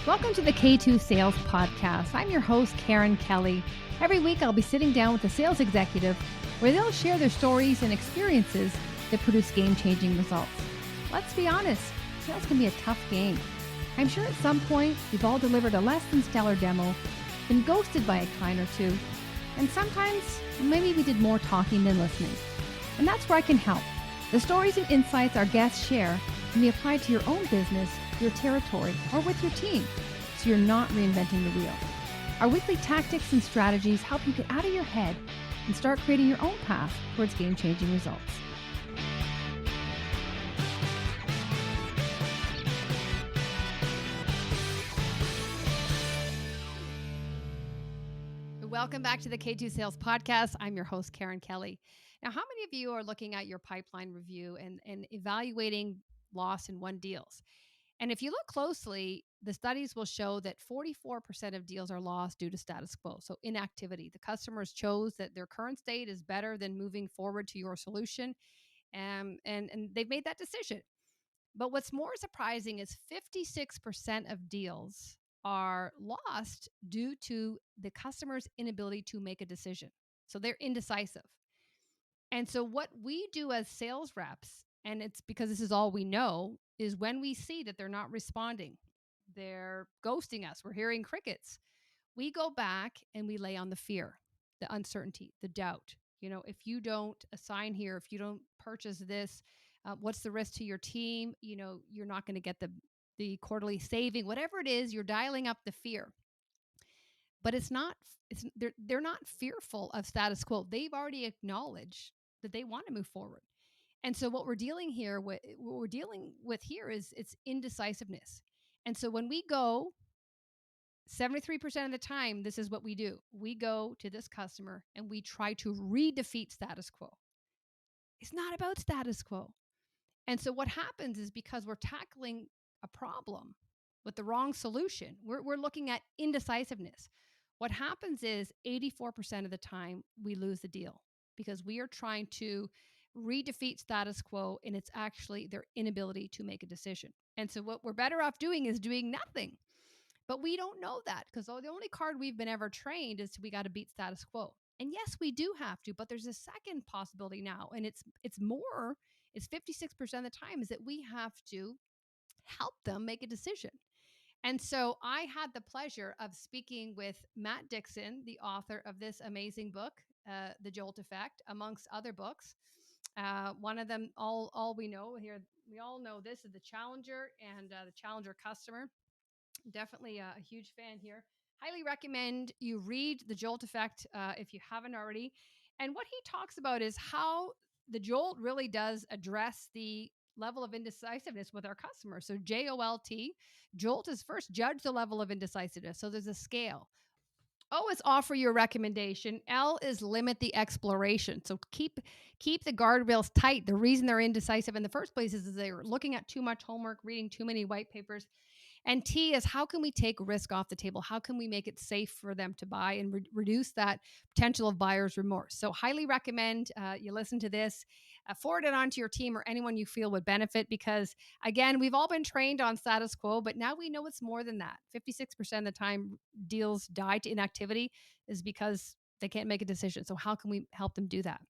Welcome to the K2 Sales Podcast. I'm your host, Karen Kelly. Every week, I'll be sitting down with a sales executive where they'll share their stories and experiences that produce game-changing results. Let's be honest, sales can be a tough game. I'm sure at some point, we've all delivered a less than stellar demo, been ghosted by a client or two, and sometimes maybe we did more talking than listening. And that's where I can help. The stories and insights our guests share can be applied to your own business, your territory, or with your team, so you're not reinventing the wheel. Our weekly tactics and strategies help you get out of your head and start creating your own path towards game-changing results. Welcome back to the K2 Sales Podcast. I'm your host, Karen Kelly. Now, how many of you are looking at your pipeline review and evaluating loss and won deals? And if you look closely, the studies will show that 44% of deals are lost due to status quo, so inactivity. The customers chose that their current state is better than moving forward to your solution, and they've made that decision. But what's more surprising is 56% of deals are lost due to the customer's inability to make a decision. So they're indecisive. And so what we do as sales reps, and it's because this is all we know, is when we see that they're not responding, they're ghosting us, we're hearing crickets, we go back and we lay on the fear, the uncertainty, the doubt. If you don't assign here, if you don't purchase this, what's the risk to your team? You're not going to get the quarterly saving, whatever it is, you're dialing up the fear. But they're not fearful of status quo. They've already acknowledged that they want to move forward. And so what we're dealing with here is it's indecisiveness. And so when we go 73% of the time, this is what we do. We go to this customer and we try to redefeat status quo. It's not about status quo. And so what happens is because we're tackling a problem with the wrong solution, we're looking at indecisiveness. What happens is 84% of the time we lose the deal because we are trying to redefeat status quo, and it's actually their inability to make a decision. And so what we're better off doing is doing nothing. But we don't know that because the only card we've been ever trained is we got to beat status quo. And yes, we do have to, but there's a second possibility now, and it's 56% of the time is that we have to help them make a decision. And so I had the pleasure of speaking with Matt Dixon, the author of this amazing book, The Jolt Effect, amongst other books. One of them, all we know here, we all know this is the Challenger and the Challenger Customer. Definitely a huge fan here. Highly recommend you read The Jolt Effect if you haven't already. And what he talks about is how the Jolt really does address the level of indecisiveness with our customers. So JOLT, Jolt is first judge the level of indecisiveness. So there's a scale. O is offer your recommendation. L is limit the exploration. So keep the guardrails tight. The reason they're indecisive in the first place is they're looking at too much homework, reading too many white papers. And T is how can we take risk off the table? How can we make it safe for them to buy and reduce that potential of buyer's remorse? So highly recommend you listen to this, forward it on to your team or anyone you feel would benefit because, again, we've all been trained on status quo, but now we know it's more than that. 56% of the time deals die to inactivity is because they can't make a decision. So how can we help them do that?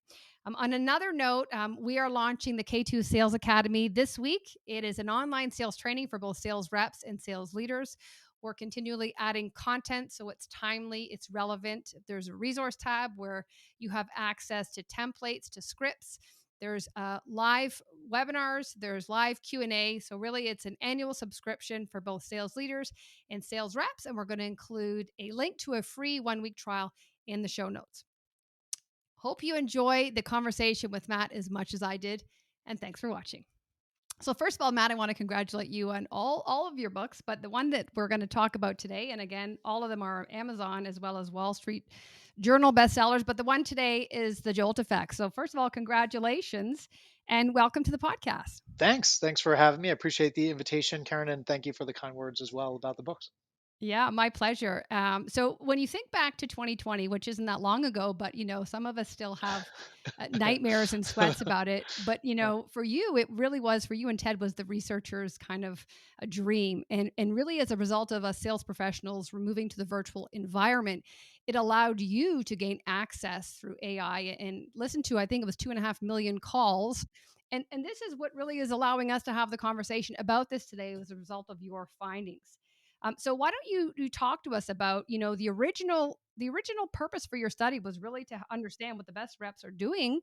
On another note, we are launching the K2 Sales Academy this week. It is an online sales training for both sales reps and sales leaders. We're continually adding content, so it's timely, it's relevant. There's a resource tab where you have access to templates, to scripts. There's live webinars, there's live Q&A. So really it's an annual subscription for both sales leaders and sales reps. And we're going to include a link to a free 1-week trial in the show notes. Hope you enjoy the conversation with Matt as much as I did, and thanks for watching. So first of all, Matt, I want to congratulate you on all of your books, but the one that we're going to talk about today, and again, all of them are Amazon as well as Wall Street Journal bestsellers, but the one today is The Jolt Effect. So first of all, congratulations and welcome to the podcast. Thanks for having me. I appreciate the invitation, Karen, and thank you for the kind words as well about the books. Yeah, my pleasure. So when you think back to 2020, which isn't that long ago, but some of us still have nightmares and sweats about it. But Yeah. for you, it really was for you and Ted was the researchers' kind of a dream, and really as a result of us sales professionals removing to the virtual environment, it allowed you to gain access through AI and listen to I think it was 2.5 million calls. And this is what really is allowing us to have the conversation about this today as a result of your findings. So why don't you talk to us about the original purpose for your study was really to understand what the best reps are doing,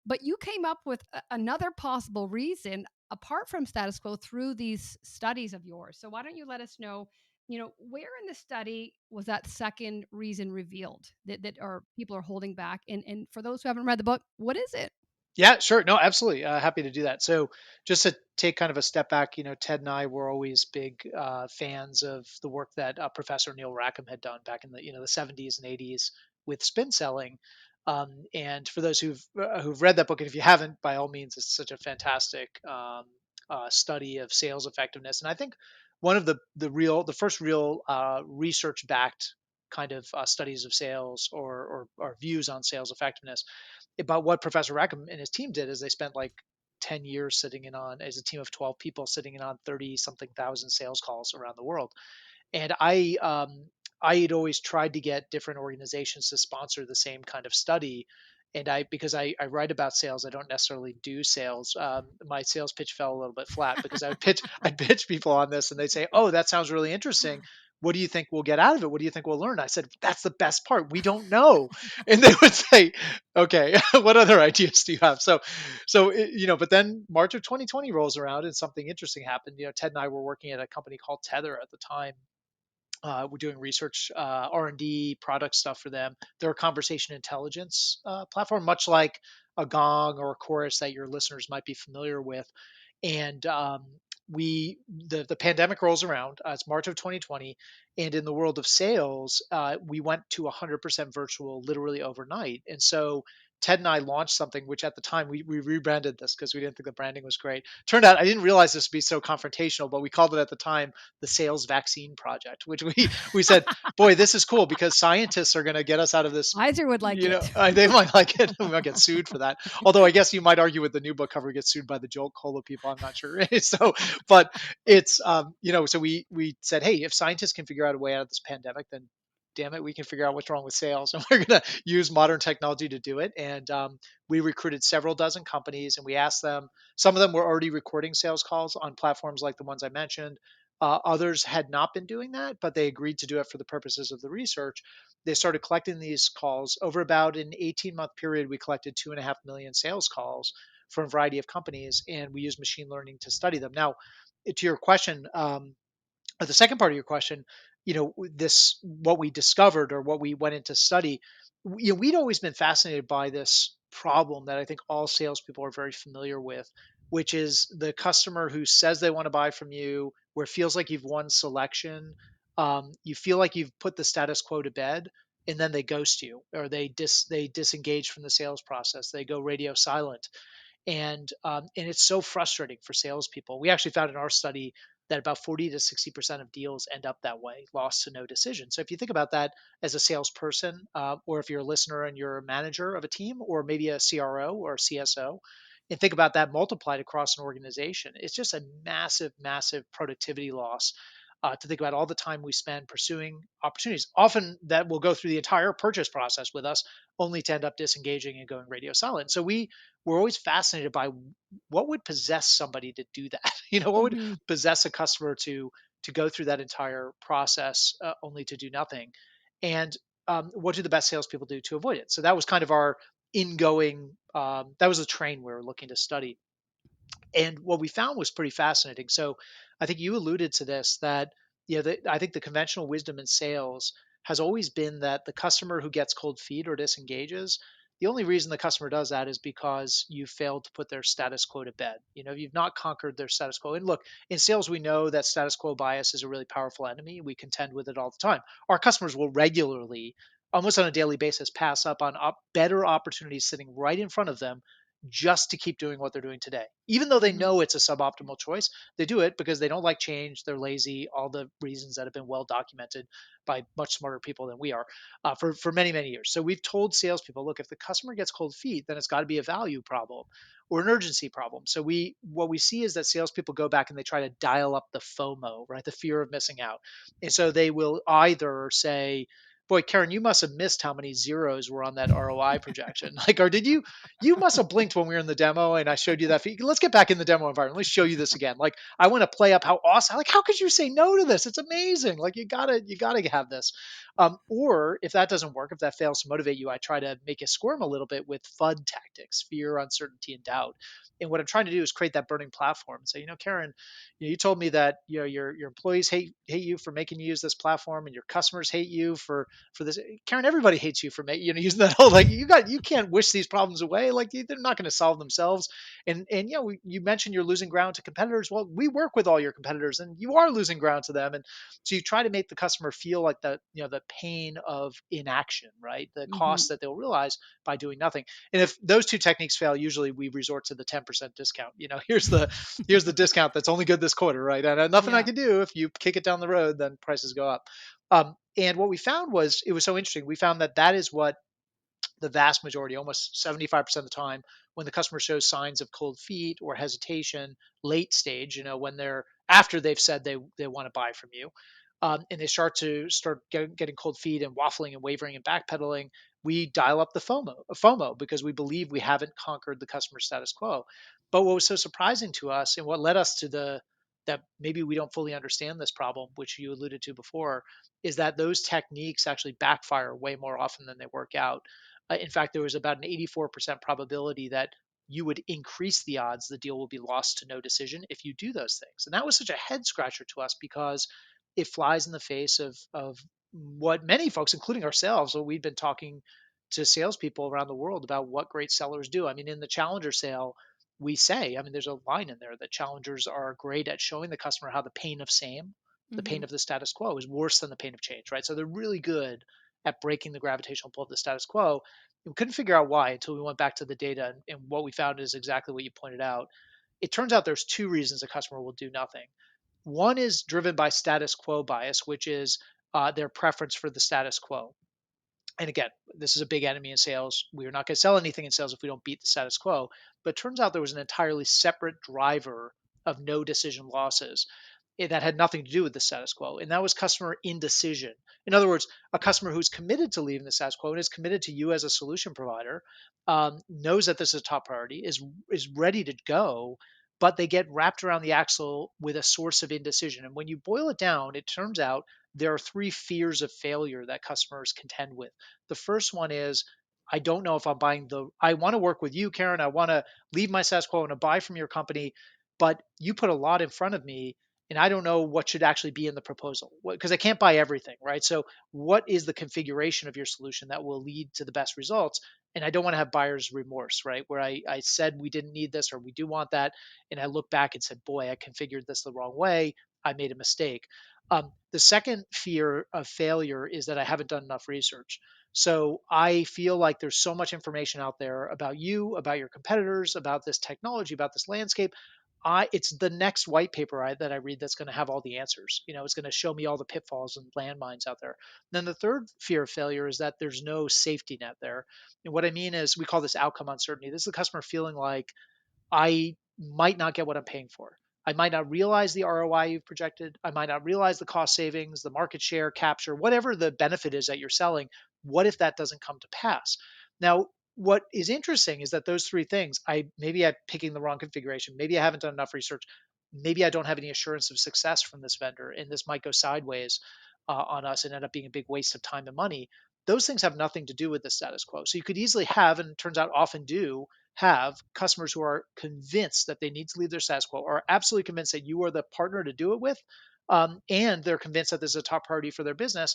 but you came up with another possible reason apart from status quo through these studies of yours. So why don't you let us know, where in the study was that second reason revealed that are people are holding back, and for those who haven't read the book, what is it? Yeah, sure. No, absolutely. Happy to do that. So, just to take kind of a step back, Ted and I were always big fans of the work that Professor Neil Rackham had done back in the 70s and 80s with spin selling. And for those who've read that book, and if you haven't, by all means, it's such a fantastic study of sales effectiveness. And I think one of the first real research backed kind of studies of sales or views on sales effectiveness about what Professor Rackham and his team did is they spent like 10 years sitting in on as a team of 12 people sitting in on 30 something thousand sales calls around the world. And I had always tried to get different organizations to sponsor the same kind of study. And because I write about sales, I don't necessarily do sales. My sales pitch fell a little bit flat because I'd pitch people on this and they'd say, "Oh, that sounds really interesting. What do you think we'll get out of it? What do you think we'll learn?" I said, "That's the best part. We don't know." And they would say, "Okay, what other ideas do you have?" But then March of 2020 rolls around and something interesting happened. Ted and I were working at a company called Tether at the time. We're doing research, R&D, product stuff for them. They're a conversation intelligence platform, much like a Gong or a Chorus that your listeners might be familiar with. And the pandemic rolls around. It's March of 2020, and in the world of sales, we went to 100% virtual literally overnight. And so Ted and I launched something which at the time we rebranded this because we didn't think the branding was great. Turned out I didn't realize this would be so confrontational, but we called it at the time the Sales Vaccine Project, which we said, boy, this is cool because scientists are going to get us out of this. Pfizer would like it. They might like it. We might get sued for that. Although I guess you might argue with the new book cover, we get sued by the Jolt Cola people. I'm not sure. But it's so we said, hey, if scientists can figure out a way out of this pandemic, then damn it, we can figure out what's wrong with sales, and we're going to use modern technology to do it. And we recruited several dozen companies, and we asked them. Some of them were already recording sales calls on platforms like the ones I mentioned. Others had not been doing that, but they agreed to do it for the purposes of the research. They started collecting these calls over about an 18-month period. We collected 2.5 million sales calls from a variety of companies, and we used machine learning to study them. Now, to your question, the second part of your question, this what we discovered or what we went into study, we'd always been fascinated by this problem that I think all salespeople are very familiar with, which is the customer who says they want to buy from you, where it feels like you've won selection, you feel like you've put the status quo to bed, and then they ghost you or they disengage from the sales process. They go radio silent, and it's so frustrating for salespeople. We actually found in our study that about 40 to 60% of deals end up that way, lost to no decision. So if you think about that as a salesperson, or if you're a listener and you're a manager of a team, or maybe a CRO or a CSO, and think about that multiplied across an organization, it's just a massive, massive productivity loss. To think about all the time we spend pursuing opportunities, often that will go through the entire purchase process with us, only to end up disengaging and going radio silent. So we were always fascinated by what would possess somebody to do that. What would Hmm. possess a customer to go through that entire process only to do nothing, and what do the best salespeople do to avoid it? So that was kind of our ingoing. That was a train we were looking to study, and what we found was pretty fascinating. So I think you alluded to this that I think the conventional wisdom in sales has always been that the customer who gets cold feet or disengages, the only reason the customer does that is because you failed to put their status quo to bed. You've not conquered their status quo. And look, in sales, we know that status quo bias is a really powerful enemy. We contend with it all the time. Our customers will regularly, almost on a daily basis, pass up on better opportunities sitting right in front of them just to keep doing what they're doing today. Even though they Mhm. know it's a suboptimal choice, they do it because they don't like change, they're lazy, all the reasons that have been well documented by much smarter people than we are for many, many years. So we've told salespeople, look, if the customer gets cold feet, then it's got to be a value problem or an urgency problem. So what we see is that salespeople go back and they try to dial up the FOMO, right? The fear of missing out. And so they will either say, boy, Karen, you must have missed how many zeros were on that ROI projection. Like, or did you must have blinked when we were in the demo and I showed you that. Let's get back in the demo environment. Let's show you this again. Like, I want to play up how awesome, like, how could you say no to this? It's amazing. Like, you gotta have this. Or if that doesn't work, if that fails to motivate you, I try to make you squirm a little bit with FUD tactics, fear, uncertainty, and doubt. And what I'm trying to do is create that burning platform and say, Karen, you told me that your employees hate you for making you use this platform, and your customers hate you for this. Karen, everybody hates you for making using that whole like you can't wish these problems away. Like they're not going to solve themselves. And you mentioned you're losing ground to competitors. Well, we work with all your competitors, and you are losing ground to them. And so you try to make the customer feel like the pain of inaction, right? The cost Mhm. that they'll realize by doing nothing. And if those two techniques fail, usually we resort to the 10% discount. Here's the discount that's only good this quarter, right? And nothing I Yeah. can do. If you kick it down the road, then prices go up. And what we found was it was so interesting. We found that is what the vast majority, almost 75% of the time, when the customer shows signs of cold feet or hesitation, late stage, when they're after they've said they want to buy from you, and they start getting cold feet and waffling and wavering and backpedaling, we dial up the FOMO because we believe we haven't conquered the customer status quo. But what was so surprising to us and what led us to the that maybe we don't fully understand this problem, which you alluded to before, is that those techniques actually backfire way more often than they work out. In fact, there was about an 84% probability that you would increase the odds the deal will be lost to no decision if you do those things. And that was such a head scratcher to us because it flies in the face of what many folks, including ourselves, what we've been talking to salespeople around the world about what great sellers do. I mean, in the Challenger sale, we say, I mean, there's a line in there that challengers are great at showing the customer how the pain Mhm. of the status quo is worse than the pain of change, right? So they're really good at breaking the gravitational pull of the status quo. We couldn't figure out why until we went back to the data. And what we found is exactly what you pointed out. It turns out there's two reasons a customer will do nothing. One is driven by status quo bias, which is their preference for the status quo. And again, this is a big enemy in sales. We are not going to sell anything in sales if we don't beat the status quo. But it turns out there was an entirely separate driver of no decision losses that had nothing to do with the status quo, and that was customer indecision. In other words, a customer who's committed to leaving the status quo and is committed to you as a solution provider, knows that this is a top priority, is ready to go, but they get wrapped around the axle with a source of indecision. And when you boil it down, it turns out there are three fears of failure that customers contend with. The first one is, I don't know if I'm buying I want to work with you, Karen. I want to leave my status quo and to buy from your company, but you put a lot in front of me and I don't know what should actually be in the proposal because I can't buy everything, right? So, what is the configuration of your solution that will lead to the best results? And I don't want to have buyer's remorse, right? Where I said we didn't need this or we do want that. And I look back and said, boy, I configured this the wrong way. I made a mistake. The second fear of failure is that I haven't done enough research. So I feel like there's so much information out there about you, about your competitors, about this technology, about this landscape. It's the next white paper that I read that's going to have all the answers. It's going to show me all the pitfalls and landmines out there. Then the third fear of failure is that there's no safety net there. And what I mean is we call this outcome uncertainty. This is the customer feeling like I might not get what I'm paying for. I might not realize the ROI you've projected. I might not realize the cost savings, the market share capture, whatever the benefit is that you're selling. What if that doesn't come to pass? Now, what is interesting is that those three things, maybe I'm picking the wrong configuration. Maybe I haven't done enough research. Maybe I don't have any assurance of success from this vendor, and this might go sideways on us and end up being a big waste of time and money. Those things have nothing to do with the status quo. So you could easily have, and it turns out often do, have customers who are convinced that they need to leave their status quo, or absolutely convinced that you are the partner to do it with, and they're convinced that this is a top priority for their business,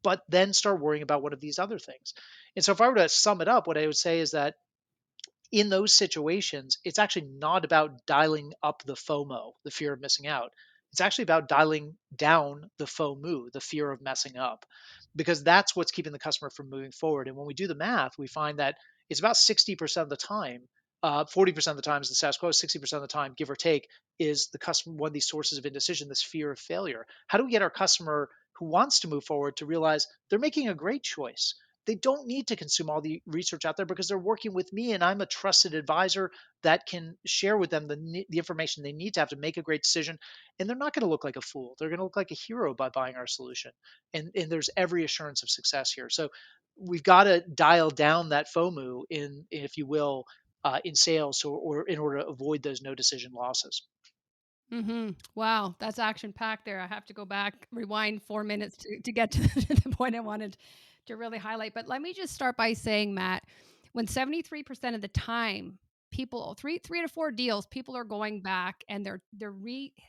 but then start worrying about one of these other things. And so, if I were to sum it up, what I would say is that in those situations, it's actually not about dialing up the FOMO, the fear of missing out. It's actually about dialing down the FOMU, the fear of messing up, because that's what's keeping the customer from moving forward. And when we do the math, we find that it's about 60% of the time 40% of the time is the status quo, 60% of the time, give or take, is the customer one of these sources of indecision, this fear of failure. How do we get our customer who wants to move forward to realize they're making a great choice? They don't need to consume all the research out there because they're working with me and I'm a trusted advisor that can share with them the information they need to have to make a great decision. And they're not going to look like a fool. They're going to look like a hero by buying our solution. And there's every assurance of success here. So we've got to dial down that FOMU in, if you will, in sales or in order to avoid those no decision losses. Wow, that's action packed there. I have to go back, rewind 4 minutes to get to the point I wanted to really highlight. But let me just start by saying, Matt, when 73% of the time people three to four deals, people are going back and they're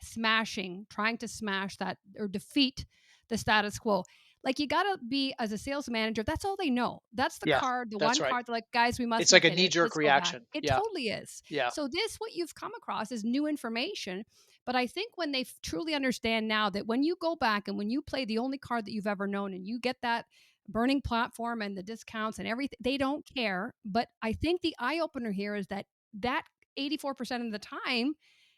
smashing, trying to smash that or defeat the status quo. Like you gotta be as a sales manager, that's all they know. That's the Yeah, card, the that's one right. card, they're like, guys, we It's mustn't like have a hit knee it. jerk Let's go back. reaction. It Yeah, totally is. yeah. So this, what you've come across is new information. But I think when they truly understand now that when you go back and when you play the only card that you've ever known and you get that burning platform and the discounts and everything, they don't care. But I think the eye opener here is that 84% of the time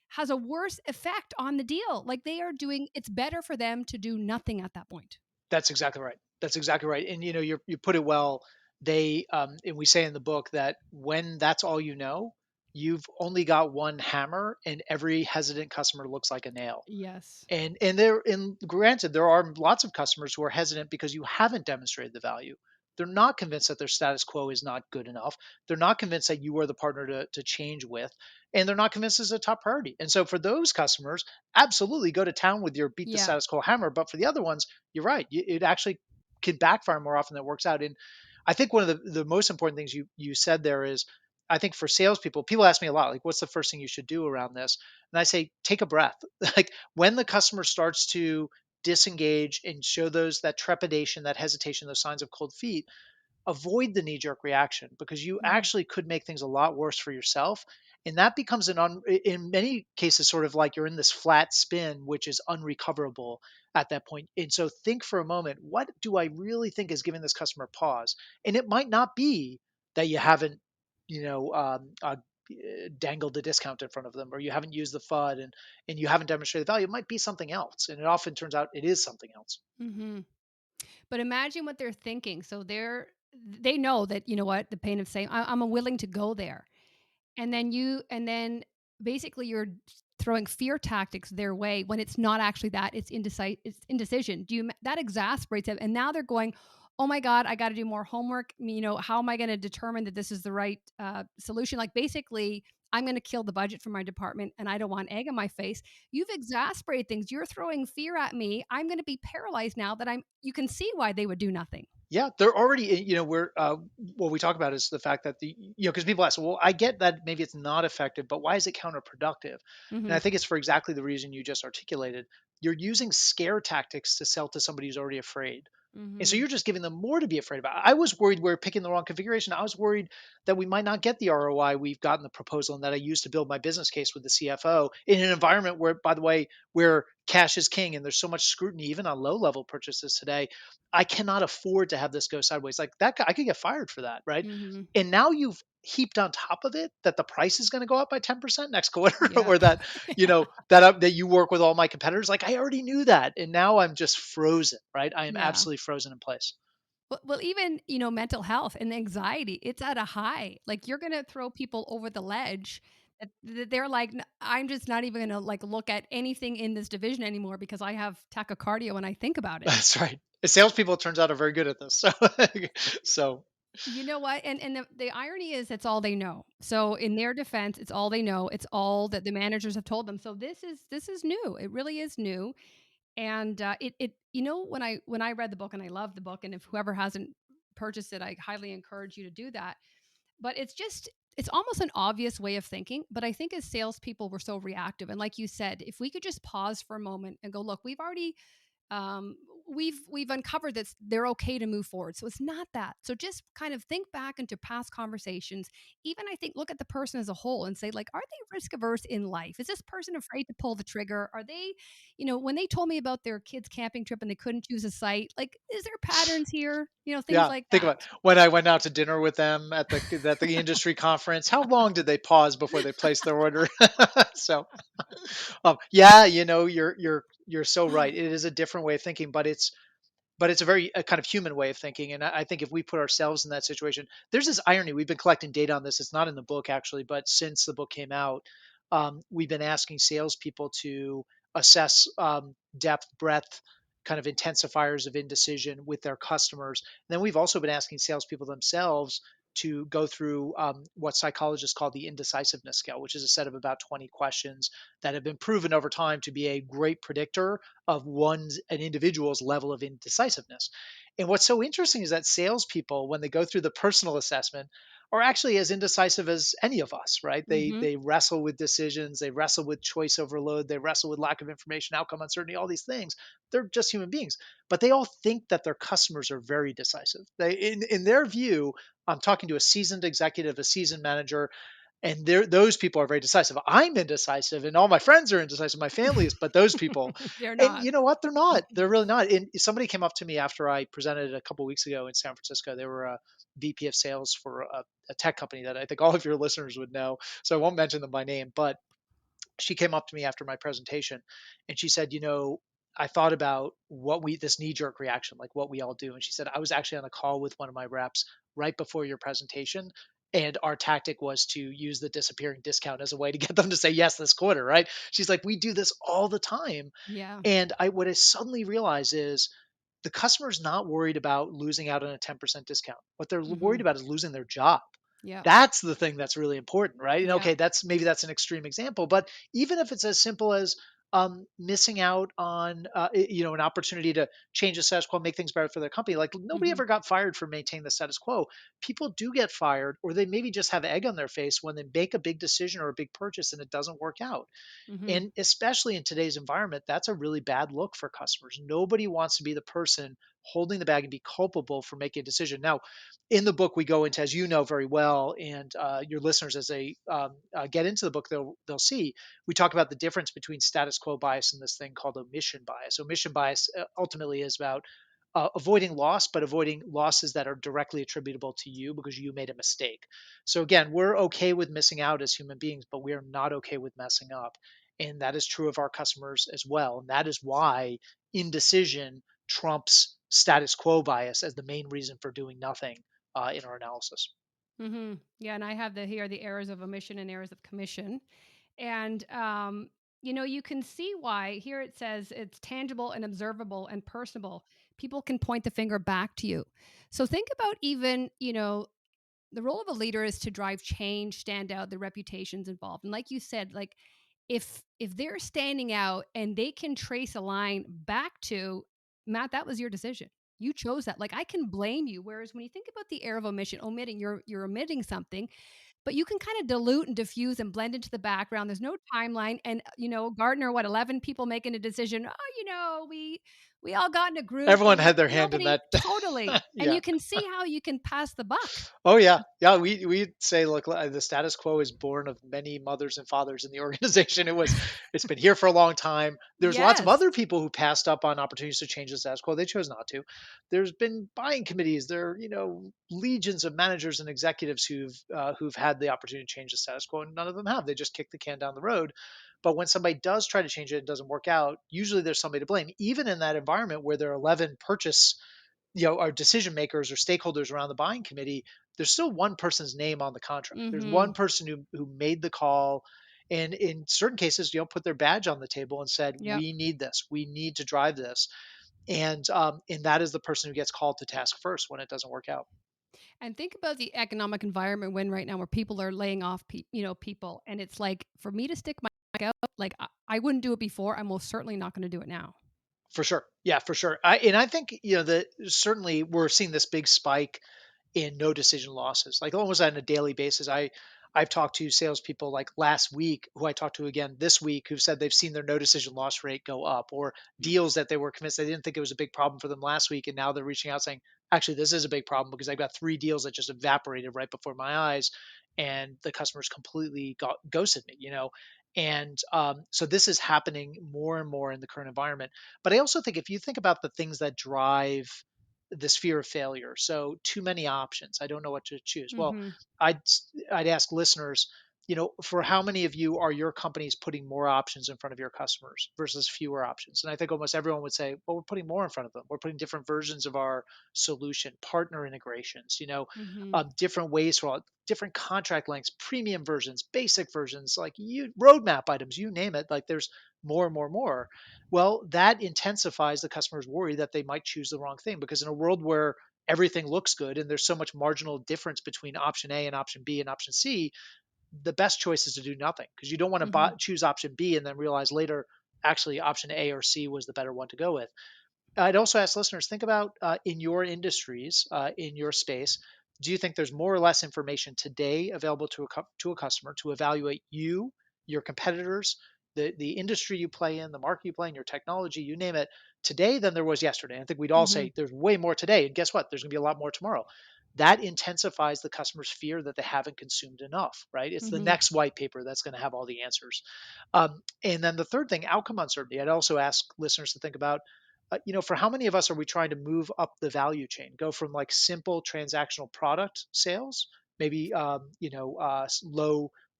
has a worse effect on the deal. Like they are doing, it's better for them to do nothing at that point. That's exactly right. That's exactly right. And you put it well. They and we say in the book that when that's all you know, you've only got one hammer, and every hesitant customer looks like a nail. Yes. And granted, there are lots of customers who are hesitant because you haven't demonstrated the value. They're not convinced that their status quo is not good enough. They're not convinced that you are the partner to change with, and they're not convinced it's a top priority. And so for those customers, absolutely go to town with your beat the Yeah. status quo hammer. But for the other ones, you're right. It actually can backfire more often than it works out. And I think one of the most important things you said there is, I think for salespeople, people ask me a lot, like, what's the first thing you should do around this? And I say, take a breath. Like when the customer starts to disengage and show those that trepidation, that hesitation, those signs of cold feet, avoid the knee jerk reaction because you Mhm. actually could make things a lot worse for yourself. And that becomes in many cases, sort of like you're in this flat spin, which is unrecoverable at that point. And so think for a moment, what do I really think is giving this customer pause? And it might not be that you haven't, you know, dangled a discount in front of them or you haven't used the FUD and you haven't demonstrated value. It might be something else. And it often turns out it is something else. Mhm. But imagine what they're thinking. So they know that, you know what, the pain of saying, I'm willing to go there. And then basically you're throwing fear tactics their way when it's not actually that, it's indecision. That exasperates them. And now they're going, oh my God, I got to do more homework. How am I going to determine that this is the right solution? Like basically, I'm going to kill the budget for my department and I don't want egg on my face. You've exasperated things. You're throwing fear at me. I'm going to be paralyzed now that you can see why they would do nothing. Yeah, they're already, we're, what we talk about is the fact that because people ask, well, I get that maybe it's not effective, but why is it counterproductive? And I Hmm. think it's for exactly the reason you just articulated. You're using scare tactics to sell to somebody who's already afraid. And so Hmm. you're just giving them more to be afraid about. I was worried we are picking the wrong configuration. I was worried that we might not get the ROI we've got in the proposal and that I used to build my business case with the CFO in an environment where, by the way, where cash is king and there's so much scrutiny, even on low level purchases today. I cannot afford to have this go sideways. Like that guy, I could get fired for that, right? Hmm. And now you've heaped on top of it that the price is going to go up by 10% next quarter Yeah. or that Yeah. that you work with all my competitors. Like I already knew that and now I'm just frozen, right? I am Yeah. absolutely frozen in place. Well, even, mental health and anxiety, it's at a high. Like you're going to throw people over the ledge that they're like, I'm just not even going to like look at anything in this division anymore because I have tachycardia when I think about it. That's right. Salespeople, it turns out, are very good at this. So, so You know what? And the irony is that's all they know. So in their defense, it's all they know. It's all that the managers have told them. So this is new. It really is new. And when I read the book and I love the book, and if whoever hasn't purchased it, I highly encourage you to do that. But it's almost an obvious way of thinking. But I think as salespeople, we're so reactive. And like you said, if we could just pause for a moment and go, look, we've already um, we've uncovered that they're okay to move forward. So it's not that. So just kind of think back into past conversations. Even I think look at the person as a whole and say like, are they risk averse in life? Is this person afraid to pull the trigger? Are they, when they told me about their kids' camping trip and they couldn't choose a site, like, is there patterns here? Things Yeah, like think that. about when I went out to dinner with them at the industry conference. How long did they pause before they placed their order? So, yeah, you're so right. It is a different way of thinking, but it's a very a kind of human way of thinking. And I think if we put ourselves in that situation, there's this irony. We've been collecting data on this. It's not in the book actually, but since the book came out, we've been asking salespeople to assess depth, breadth, kind of intensifiers of indecision with their customers. And then we've also been asking salespeople themselves to go through what psychologists call the indecisiveness scale, which is a set of about 20 questions that have been proven over time to be a great predictor of an individual's level of indecisiveness. And what's so interesting is that salespeople, when they go through the personal assessment, are actually as indecisive as any of us, right? Mhm. They wrestle with decisions, they wrestle with choice overload, they wrestle with lack of information, outcome uncertainty, all these things. They're just human beings, but they all think that their customers are very decisive. They, in their view, I'm talking to a seasoned executive, a seasoned manager, and those people are very decisive. I'm indecisive, and all my friends are indecisive. My family is, but those people, They're and not. you know what? They're not. They're really not. And somebody came up to me after I presented a couple weeks ago in San Francisco. They were a VP of sales for a tech company that I think all of your listeners would know. So I won't mention them by name, but she came up to me after my presentation and she said, I thought about this knee jerk reaction, like what we all do. And she said, I was actually on a call with one of my reps right before your presentation. And our tactic was to use the disappearing discount as a way to get them to say yes this quarter, right? She's like, we do this all the time. Yeah. And what I suddenly realize is the customer's not worried about losing out on a 10% discount. What they're worried Mhm. about is losing their job. Yep. That's the thing that's really important, right? And Yep. okay, that's an extreme example, but even if it's as simple as missing out on an opportunity to change the status quo, make things better for their company. Like nobody Mhm. ever got fired for maintaining the status quo. People do get fired, or they maybe just have egg on their face when they make a big decision or a big purchase and it doesn't work out. Mhm. And especially in today's environment, that's a really bad look for customers. Nobody wants to be the person holding the bag and be culpable for making a decision. Now, in the book, we go into, as you know very well, and your listeners, as they get into the book, they'll see we talk about the difference between status quo bias and this thing called omission bias. Omission bias ultimately is about avoiding loss, but avoiding losses that are directly attributable to you because you made a mistake. So again, we're okay with missing out as human beings, but we are not okay with messing up. And that is true of our customers as well. And that is why indecision trumps status quo bias as the main reason for doing nothing in our analysis. Mhm. Yeah, and I have the errors of omission and errors of commission. And you can see why here it says it's tangible and observable and personable. People can point the finger back to you. So think about even, the role of a leader is to drive change, stand out, the reputations involved. And like you said, like if they're standing out and they can trace a line back to Matt, that was your decision. You chose that. Like I can blame you. Whereas when you think about the air of omission, omitting, you're omitting something, but you can kind of dilute and diffuse and blend into the background. There's no timeline. And Gardner, what, 11 people making a decision. Oh, we all got in a group Everyone and had their hand in nobody that. totally. And Yeah. you can see how you can pass the buck. Oh yeah, yeah. We say, look, the status quo is born of many mothers and fathers in the organization. It's been here for a long time. There's lots of Yes. other people who passed up on opportunities to change the status quo. They chose not to. There's been buying committees. There are legions of managers and executives who've had the opportunity to change the status quo, and none of them have. They just kick the can down the road. But when somebody does try to change it, it doesn't work out. Usually, there's somebody to blame. Even in that environment where there are 11 our decision makers or stakeholders around the buying committee, there's still one person's name on the contract. There's one Mhm. person who made the call, and in certain cases, put their badge on the table and said, Yep. "We need this. We need to drive this." And that is the person who gets called to task first when it doesn't work out. And think about the economic environment we're in right now where people are laying off people, and it's like for me to stick my neck out, like I wouldn't do it before. I'm most certainly not going to do it now. For sure, yeah, for sure. I think that certainly we're seeing this big spike in no decision losses, like almost on a daily basis. I've talked to salespeople like last week who I talked to again this week who've said they've seen their no decision loss rate go up, or deals that they were convinced they didn't think it was a big problem for them last week. And now they're reaching out saying, actually, this is a big problem because I've got three deals that just evaporated right before my eyes. And the customers completely ghosted me, And so this is happening more and more in the current environment. But I also think if you think about the things that drive this fear of failure, so too many options, I don't know what to choose. Well, Mhm. I'd I'd ask listeners, for how many of you are your companies putting more options in front of your customers versus fewer options? And I think almost everyone would say, well, we're putting more in front of them. We're putting different versions of our solution, partner integrations, Mhm. different ways for all, different contract lengths, premium versions, basic versions, like you roadmap items, you name it. Like there's more and more and more. Well, that intensifies the customer's worry that they might choose the wrong thing, because in a world where everything looks good and there's so much marginal difference between option A and option B and option C, the best choice is to do nothing, because you don't want to Mhm. choose option B and then realize later actually option A or C was the better one to go with. I'd also ask listeners, think about in your industries, in your space, do you think there's more or less information today available to to a customer to evaluate you, your competitors, the industry you play in, the market you play in, your technology, you name it, today than there was yesterday? I think we'd all Mhm. say there's way more today, and guess what? There's going to be a lot more tomorrow. That intensifies the customer's fear that they haven't consumed enough, right? It's the Mhm. next white paper that's going to have all the answers. And then the third thing, outcome uncertainty. I'd also ask listeners to think about, for how many of us are we trying to move up the value chain, go from like simple transactional product sales, maybe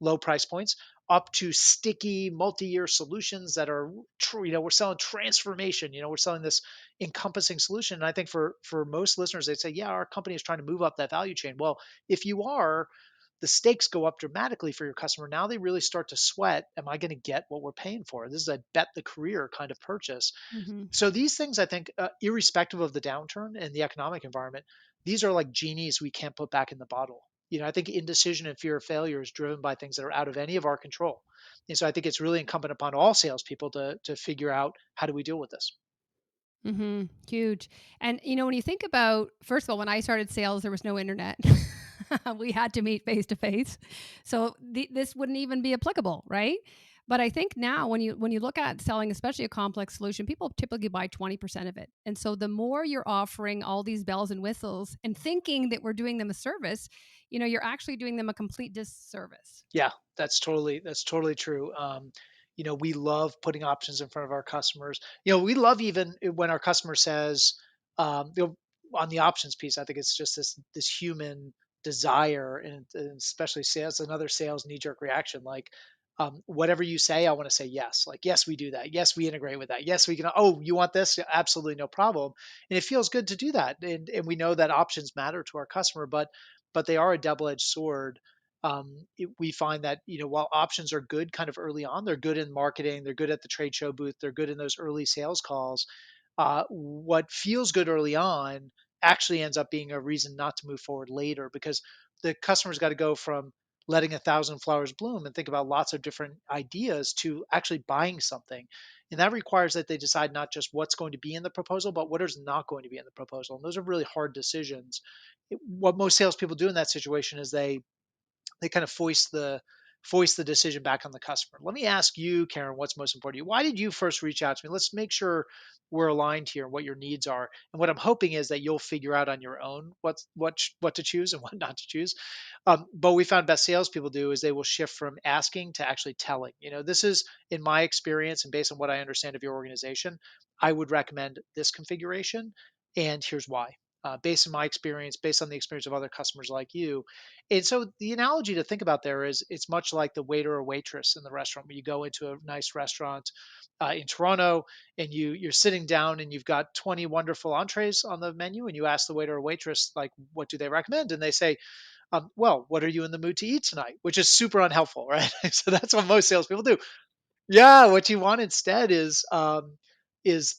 low price points, up to sticky multi-year solutions that are true. We're selling transformation. We're selling this encompassing solution. And I think for most listeners, they'd say, yeah, our company is trying to move up that value chain. Well, if you are, the stakes go up dramatically for your customer. Now they really start to sweat. Am I going to get what we're paying for? This is a bet the career kind of purchase. Mhm. So these things, I think, irrespective of the downturn and the economic environment, these are like genies we can't put back in the bottle. I think indecision and fear of failure is driven by things that are out of any of our control. And so I think it's really incumbent upon all salespeople to figure out, how do we deal with this. Mhm. Huge. And when you think about, first of all, when I started sales, there was no internet. We had to meet face to face. So this wouldn't even be applicable, right? But I think now when you look at selling, especially a complex solution, people typically buy 20% of it. And so the more you're offering all these bells and whistles and thinking that we're doing them a service, you're actually doing them a complete disservice. Yeah, that's totally true. We love putting options in front of our customers. We love even when our customer says, on the options piece. I think it's just this human desire, and especially sales, another sales knee jerk reaction. Like, whatever you say, I want to say yes. Like, yes, we do that. Yes, we integrate with that. Yes, we can. Oh, you want this? Yeah, absolutely, no problem. And it feels good to do that. And we know that options matter to our customer, but they are a double edged sword. We find that, while options are good kind of early on, they're good in marketing, they're good at the trade show booth, they're good in those early sales calls. What feels good early on actually ends up being a reason not to move forward later, because the customer's got to go from letting a thousand flowers bloom and think about lots of different ideas to actually buying something. And that requires that they decide not just what's going to be in the proposal, but what is not going to be in the proposal. And those are really hard decisions. What most salespeople do in that situation is they kind of foist the decision back on the customer. Let me ask you, Karen, what's most important to you? Why did you first reach out to me? Let's make sure we're aligned here and what your needs are. And what I'm hoping is that you'll figure out on your own what to choose and what not to choose. But we found best salespeople do is they will shift from asking to actually telling. This is in my experience and based on what I understand of your organization, I would recommend this configuration, and here's why. Based on my experience, based on the experience of other customers like you. And so the analogy to think about there is it's much like the waiter or waitress in the restaurant. When you go into a nice restaurant in Toronto and you're sitting down and you've got 20 wonderful entrees on the menu, and you ask the waiter or waitress, like, what do they recommend? And they say, well, what are you in the mood to eat tonight? Which is super unhelpful, right? So that's what most salespeople do. Yeah, what you want instead is,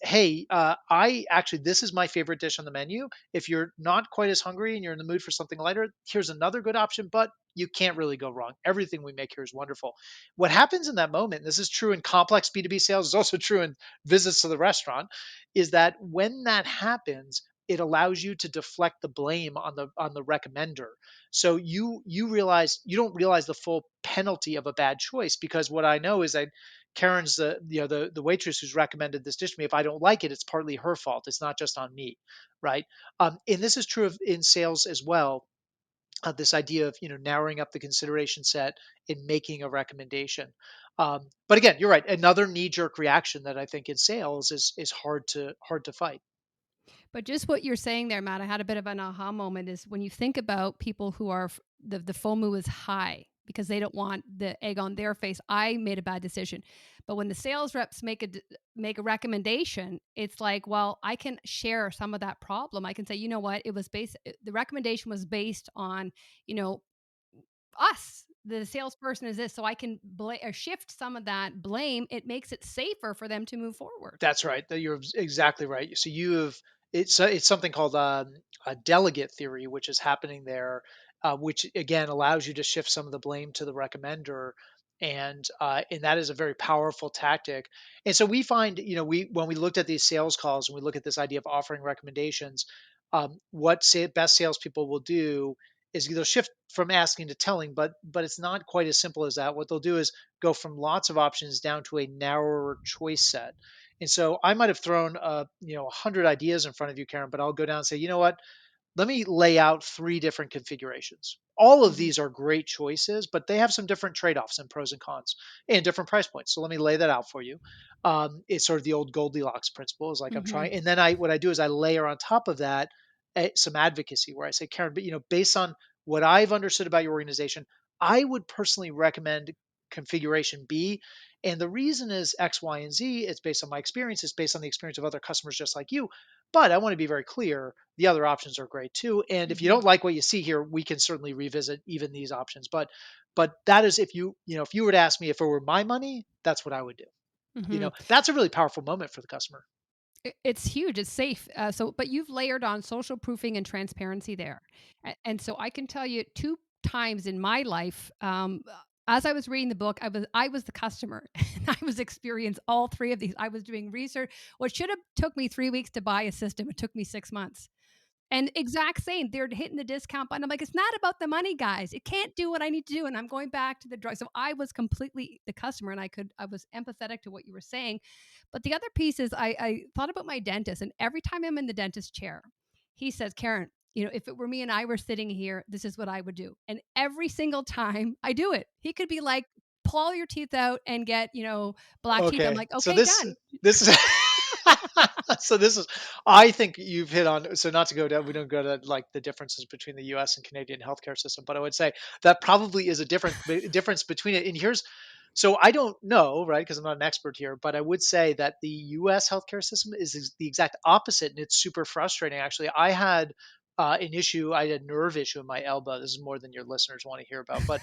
hey, I actually, this is my favorite dish on the menu. If you're not quite as hungry and you're in the mood for something lighter, here's another good option, but you can't really go wrong. Everything we make here is wonderful. What happens in that moment, and this is true in complex B2B sales, is also true in visits to the restaurant, is that when that happens, it allows you to deflect the blame on the recommender. So you don't realize the full penalty of a bad choice, because what I know is that Karen's the waitress who's recommended this dish to me. If I don't like it, it's partly her fault. It's not just on me, right? And this is true of in sales as well. This idea of narrowing up the consideration set in making a recommendation. But again, you're right. Another knee jerk reaction that I think in sales is hard to fight. But just what you're saying there, Matt, I had a bit of an aha moment is when you think about people who are the FOMU is high because they don't want the egg on their face. I made a bad decision. But when the sales reps make a recommendation, it's like, well, I can share some of that problem. I can say, you know what, the recommendation was based on, you know, us. The salesperson is this, so I can or shift some of that blame. It makes it safer for them to move forward. That's right. You're exactly right. So you have it's something called a delegate theory, which is happening there, which again allows you to shift some of the blame to the recommender, and that is a very powerful tactic. And so we find, we when we looked at these sales calls and we look at this idea of offering recommendations, best salespeople will do is they'll shift from asking to telling, but it's not quite as simple as that. What they'll do is go from lots of options down to a narrower choice set. And so I might have thrown 100 ideas in front of you, Karen, but I'll go down and say, you know what? Let me lay out three different configurations. All of Mhm. these are great choices, but they have some different trade-offs and pros and cons and different price points. So let me lay that out for you. It's sort of the old Goldilocks principle. Is like I'm Mhm. trying, and then what I do is I layer on top of that some advocacy where I say, Karen, but based on what I've understood about your organization, I would personally recommend configuration B. And the reason is X, Y, and Z. It's based on my experience. It's based on the experience of other customers just like you. But I want to be very clear, the other options are great too. And if you Mhm. don't like what you see here, we can certainly revisit even these options. But that is, if you were to ask me if it were my money, that's what I would do. Mhm. That's a really powerful moment for the customer. It's huge. It's safe. But you've layered on social proofing and transparency there, and so I can tell you two times in my life. As I was reading the book, I was the customer, and I was experienced all three of these. I was doing research. What should have took me 3 weeks to buy a system, it took me 6 months. And exact same, they're hitting the discount button. I'm like, it's not about the money, guys. It can't do what I need to do. And I'm going back to the drug. So I was completely the customer, and I was empathetic to what you were saying. But the other piece is I thought about my dentist, and every time I'm in the dentist chair, he says, Karen, if it were me and I were sitting here, this is what I would do. And every single time I do it, he could be like, pull all your teeth out and get, black teeth. I'm Okay. like, So okay, this done. this is so this is I think you've hit on, so not to go down, we don't go to like the differences between the US and Canadian healthcare system, but I would say that probably is a difference between it. And here's so I don't know, right? Because I'm not an expert here, but I would say that the US healthcare system is the exact opposite, and it's super frustrating. Actually, I had I had a nerve issue in my elbow. This is more than your listeners want to hear about, but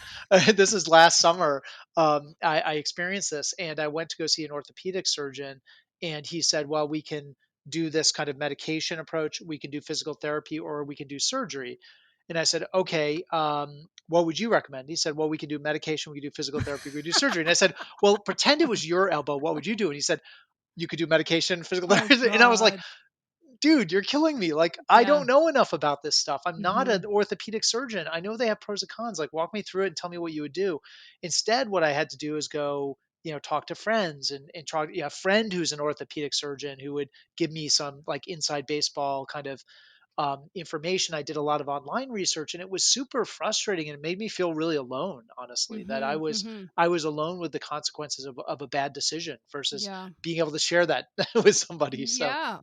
this is last summer. I experienced this, and I went to go see an orthopedic surgeon, and he said, "Well, we can do this kind of medication approach. We can do physical therapy, or we can do surgery." And I said, "Okay, what would you recommend?" He said, "Well, we can do medication, we can do physical therapy, we can do surgery." And I said, "Well, pretend it was your elbow. What would you do?" And he said, "You could do medication, physical Oh therapy." And I was like, God. dude, you're killing me. Like, I Yeah. don't know enough about this stuff. I'm not Hmm. an orthopedic surgeon. I know they have pros and cons. Like, walk me through it and tell me what you would do. Instead, what I had to do is go, talk to friends and try, a friend who's an orthopedic surgeon who would give me some like inside baseball kind of information. I did a lot of online research, and it was super frustrating, and it made me feel really alone, honestly, that Hmm. Hmm. I was alone with the consequences of a bad decision versus Yeah. being able to share that with somebody. So Yeah.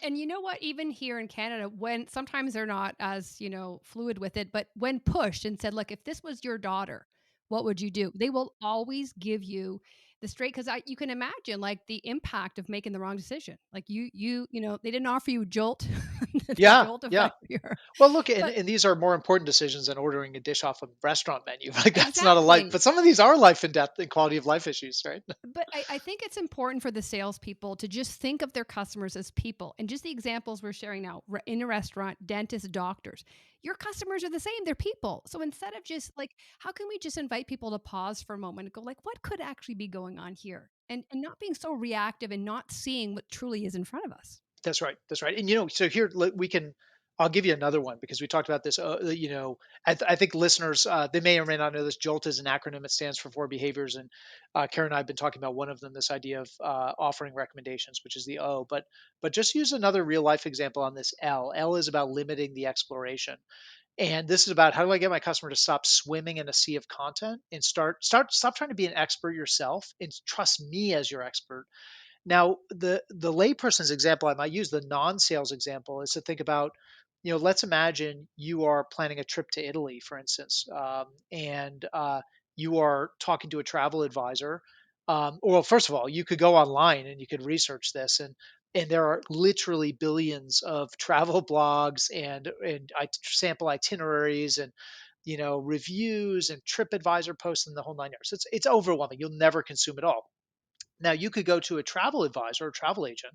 And you know what? Even here in Canada, when sometimes they're not as, fluid with it, but when pushed and said, look, if this was your daughter, what would you do? They will always give you the straight because you can imagine like the impact of making the wrong decision. Like they didn't offer you Jolt, the yeah, Jolt yeah. effect here. Well, look, and, But and these are more important decisions than ordering a dish off a restaurant menu. Like that's not a life, exactly. but some of these are life and death and quality of life issues, right? But I think it's important for the salespeople to just think of their customers as people. And just the examples we're sharing now in a restaurant, dentists, doctors, your customers are the same. They're people. So instead of just like, how can we just invite people to pause for a moment and go, like, what could actually be going on here? And not being so reactive and not seeing what truly is in front of us. That's right. That's right. And so here we can. I'll give you another one because we talked about this. I think listeners they may or may not know this. Jolt is an acronym. It stands for four behaviors, and Karen and I have been talking about one of them. This idea of offering recommendations, which is the O. But just use another real life example on this L. L is about limiting the exploration, and this is about how do I get my customer to stop swimming in a sea of content and stop trying to be an expert yourself and trust me as your expert. Now, the layperson's example I might use, the non-sales example, is to think about, let's imagine you are planning a trip to Italy, for instance, and you are talking to a travel advisor. Well, first of all, you could go online and you could research this, and there are literally billions of travel blogs and sample itineraries and reviews and TripAdvisor posts and the whole nine yards. It's overwhelming. You'll never consume it all. Now, you could go to a travel advisor or travel agent,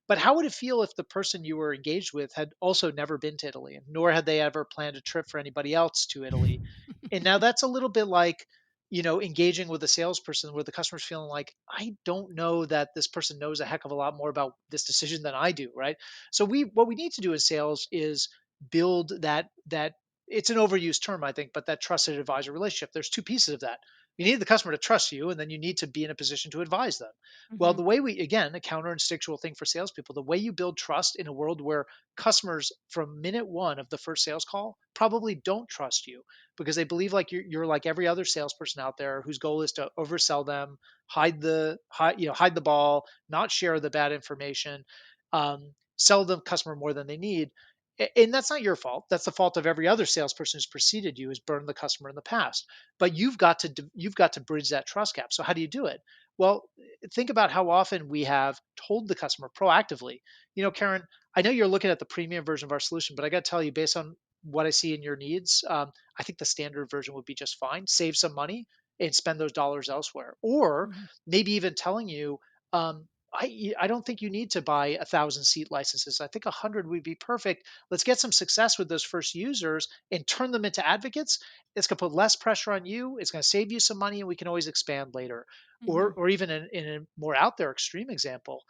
but how would it feel if the person you were engaged with had also never been to Italy, and nor had they ever planned a trip for anybody else to Italy? And now that's a little bit like, engaging with a salesperson where the customer's feeling like, I don't know that this person knows a heck of a lot more about this decision than I do, right? So what we need to do in sales is build that it's an overused term, I think, but that trusted advisor relationship. There's two pieces of that. You need the customer to trust you, and then you need to be in a position to advise them. Well, Hmm. the way again, a counterinstinctual thing for salespeople, the way you build trust in a world where customers from minute one of the first sales call probably don't trust you because they believe like you're like every other salesperson out there whose goal is to oversell them, hide the ball, not share the bad information, sell the customer more than they need. And that's not your fault. That's the fault of every other salesperson who's preceded you, has burned the customer in the past. But you've got to bridge that trust gap. So how do you do it? Well, think about how often we have told the customer proactively, Karen, I know you're looking at the premium version of our solution, but I got to tell you, based on what I see in your needs, I think the standard version would be just fine. Save some money and spend those dollars elsewhere. Or Hmm. maybe even telling you, I don't think you need to buy 1,000 seat licenses. I think 100 would be perfect. Let's get some success with those first users and turn them into advocates. It's going to put less pressure on you. It's going to save you some money, and we can always expand later. Or, Hmm. or even in a more out there extreme example,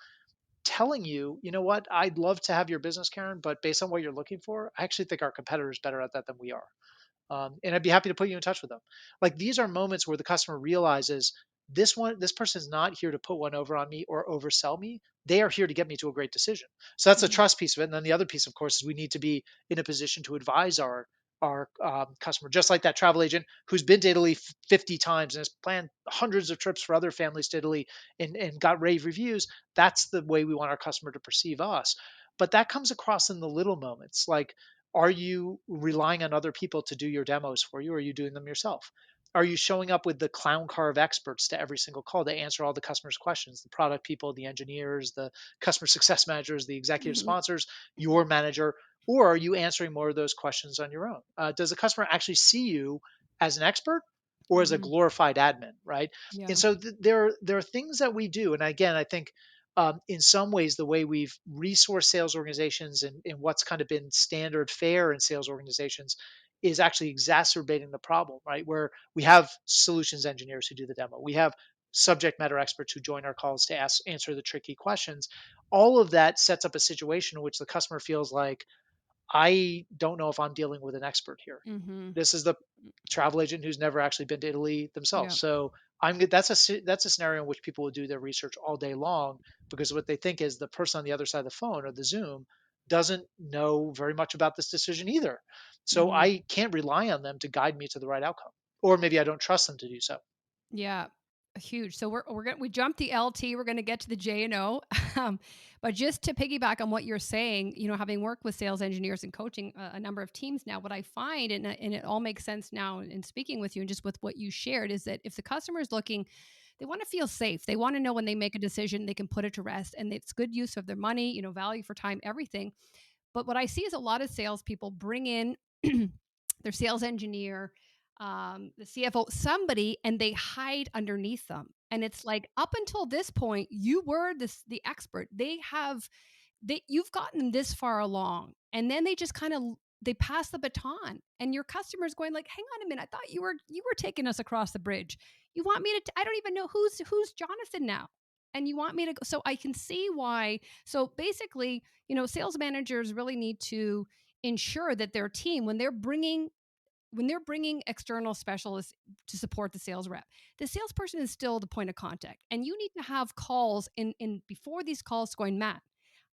telling you, you know what, I'd love to have your business, Karen, but based on what you're looking for, I actually think our competitor is better at that than we are. And I'd be happy to put you in touch with them. Like these are moments where the customer realizes this person is not here to put one over on me or oversell me. They are here to get me to a great decision. So that's the Hmm. trust piece of it. And then the other piece, of course, is we need to be in a position to advise our customer, just like that travel agent who's been to Italy 50 times and has planned hundreds of trips for other families to Italy and got rave reviews. That's the way we want our customer to perceive us. But that comes across in the little moments, like, are you relying on other people to do your demos for you, or are you doing them yourself? Are you showing up with the clown car of experts to every single call to answer all the customers' questions? The product people, the engineers, the customer success managers, the executive Hmm. sponsors, your manager, or are you answering more of those questions on your own? Does the customer actually see you as an expert or as a Hmm. glorified admin, right? And Yeah. so there are things that we do, and again, I think in some ways, the way we've resourced sales organizations and what's kind of been standard fare in sales organizations is actually exacerbating the problem, right? Where we have solutions engineers who do the demo, we have subject matter experts who join our calls to answer the tricky questions. All of that sets up a situation in which the customer feels like, I don't know if I'm dealing with an expert here. Hmm. This is the travel agent who's never actually been to Italy themselves. Yeah. So that's a scenario in which people will do their research all day long because what they think is the person on the other side of the phone or the Zoom doesn't know very much about this decision either. So Hmm. I can't rely on them to guide me to the right outcome, or maybe I don't trust them to do so. Yeah, huge. So we jumped the LT. We're gonna get to the J and O. Um, but just to piggyback on what you're saying, having worked with sales engineers and coaching a number of teams now, what I find, and it all makes sense now in speaking with you and just with what you shared, is that if the customer is looking, they want to feel safe. They want to know when they make a decision, they can put it to rest, and it's good use of their money, value for time, everything. But what I see is a lot of salespeople bring in their sales engineer, the CFO, somebody, and they hide underneath them. And it's like up until this point, you were the expert. You've gotten them this far along, and then they just kind of they pass the baton, and your customer's going like, "Hang on a minute, I thought you were taking us across the bridge. You want me to? I don't even know who's Jonathan now." and you want me to go, so I can see why. So basically, sales managers really need to ensure that their team, when they're bringing external specialists to support the sales rep, the salesperson is still the point of contact, and you need to have calls in before these calls going, Matt,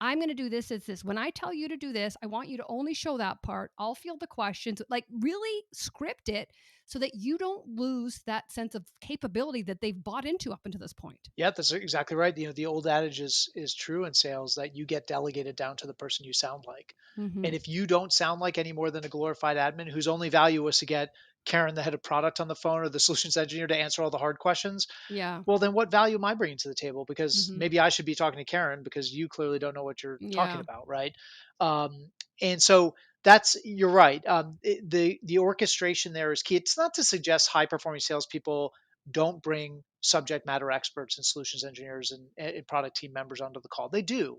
I'm going to do this. It's this. When I tell you to do this, I want you to only show that part. I'll field the questions. Like, really script it so that you don't lose that sense of capability that they've bought into up until this point. Yeah, that's exactly right. The old adage is true in sales that you get delegated down to the person you sound like. Hmm. And if you don't sound like any more than a glorified admin whose only value was to get Karen, the head of product, on the phone, or the solutions engineer to answer all the hard questions, Yeah. well, then what value am I bringing to the table? Because Hmm. maybe I should be talking to Karen because you clearly don't know what you're talking Yeah. about, right? And so you're right. The orchestration there is key. It's not to suggest high performing salespeople don't bring subject matter experts and solutions engineers and product team members onto the call. They do,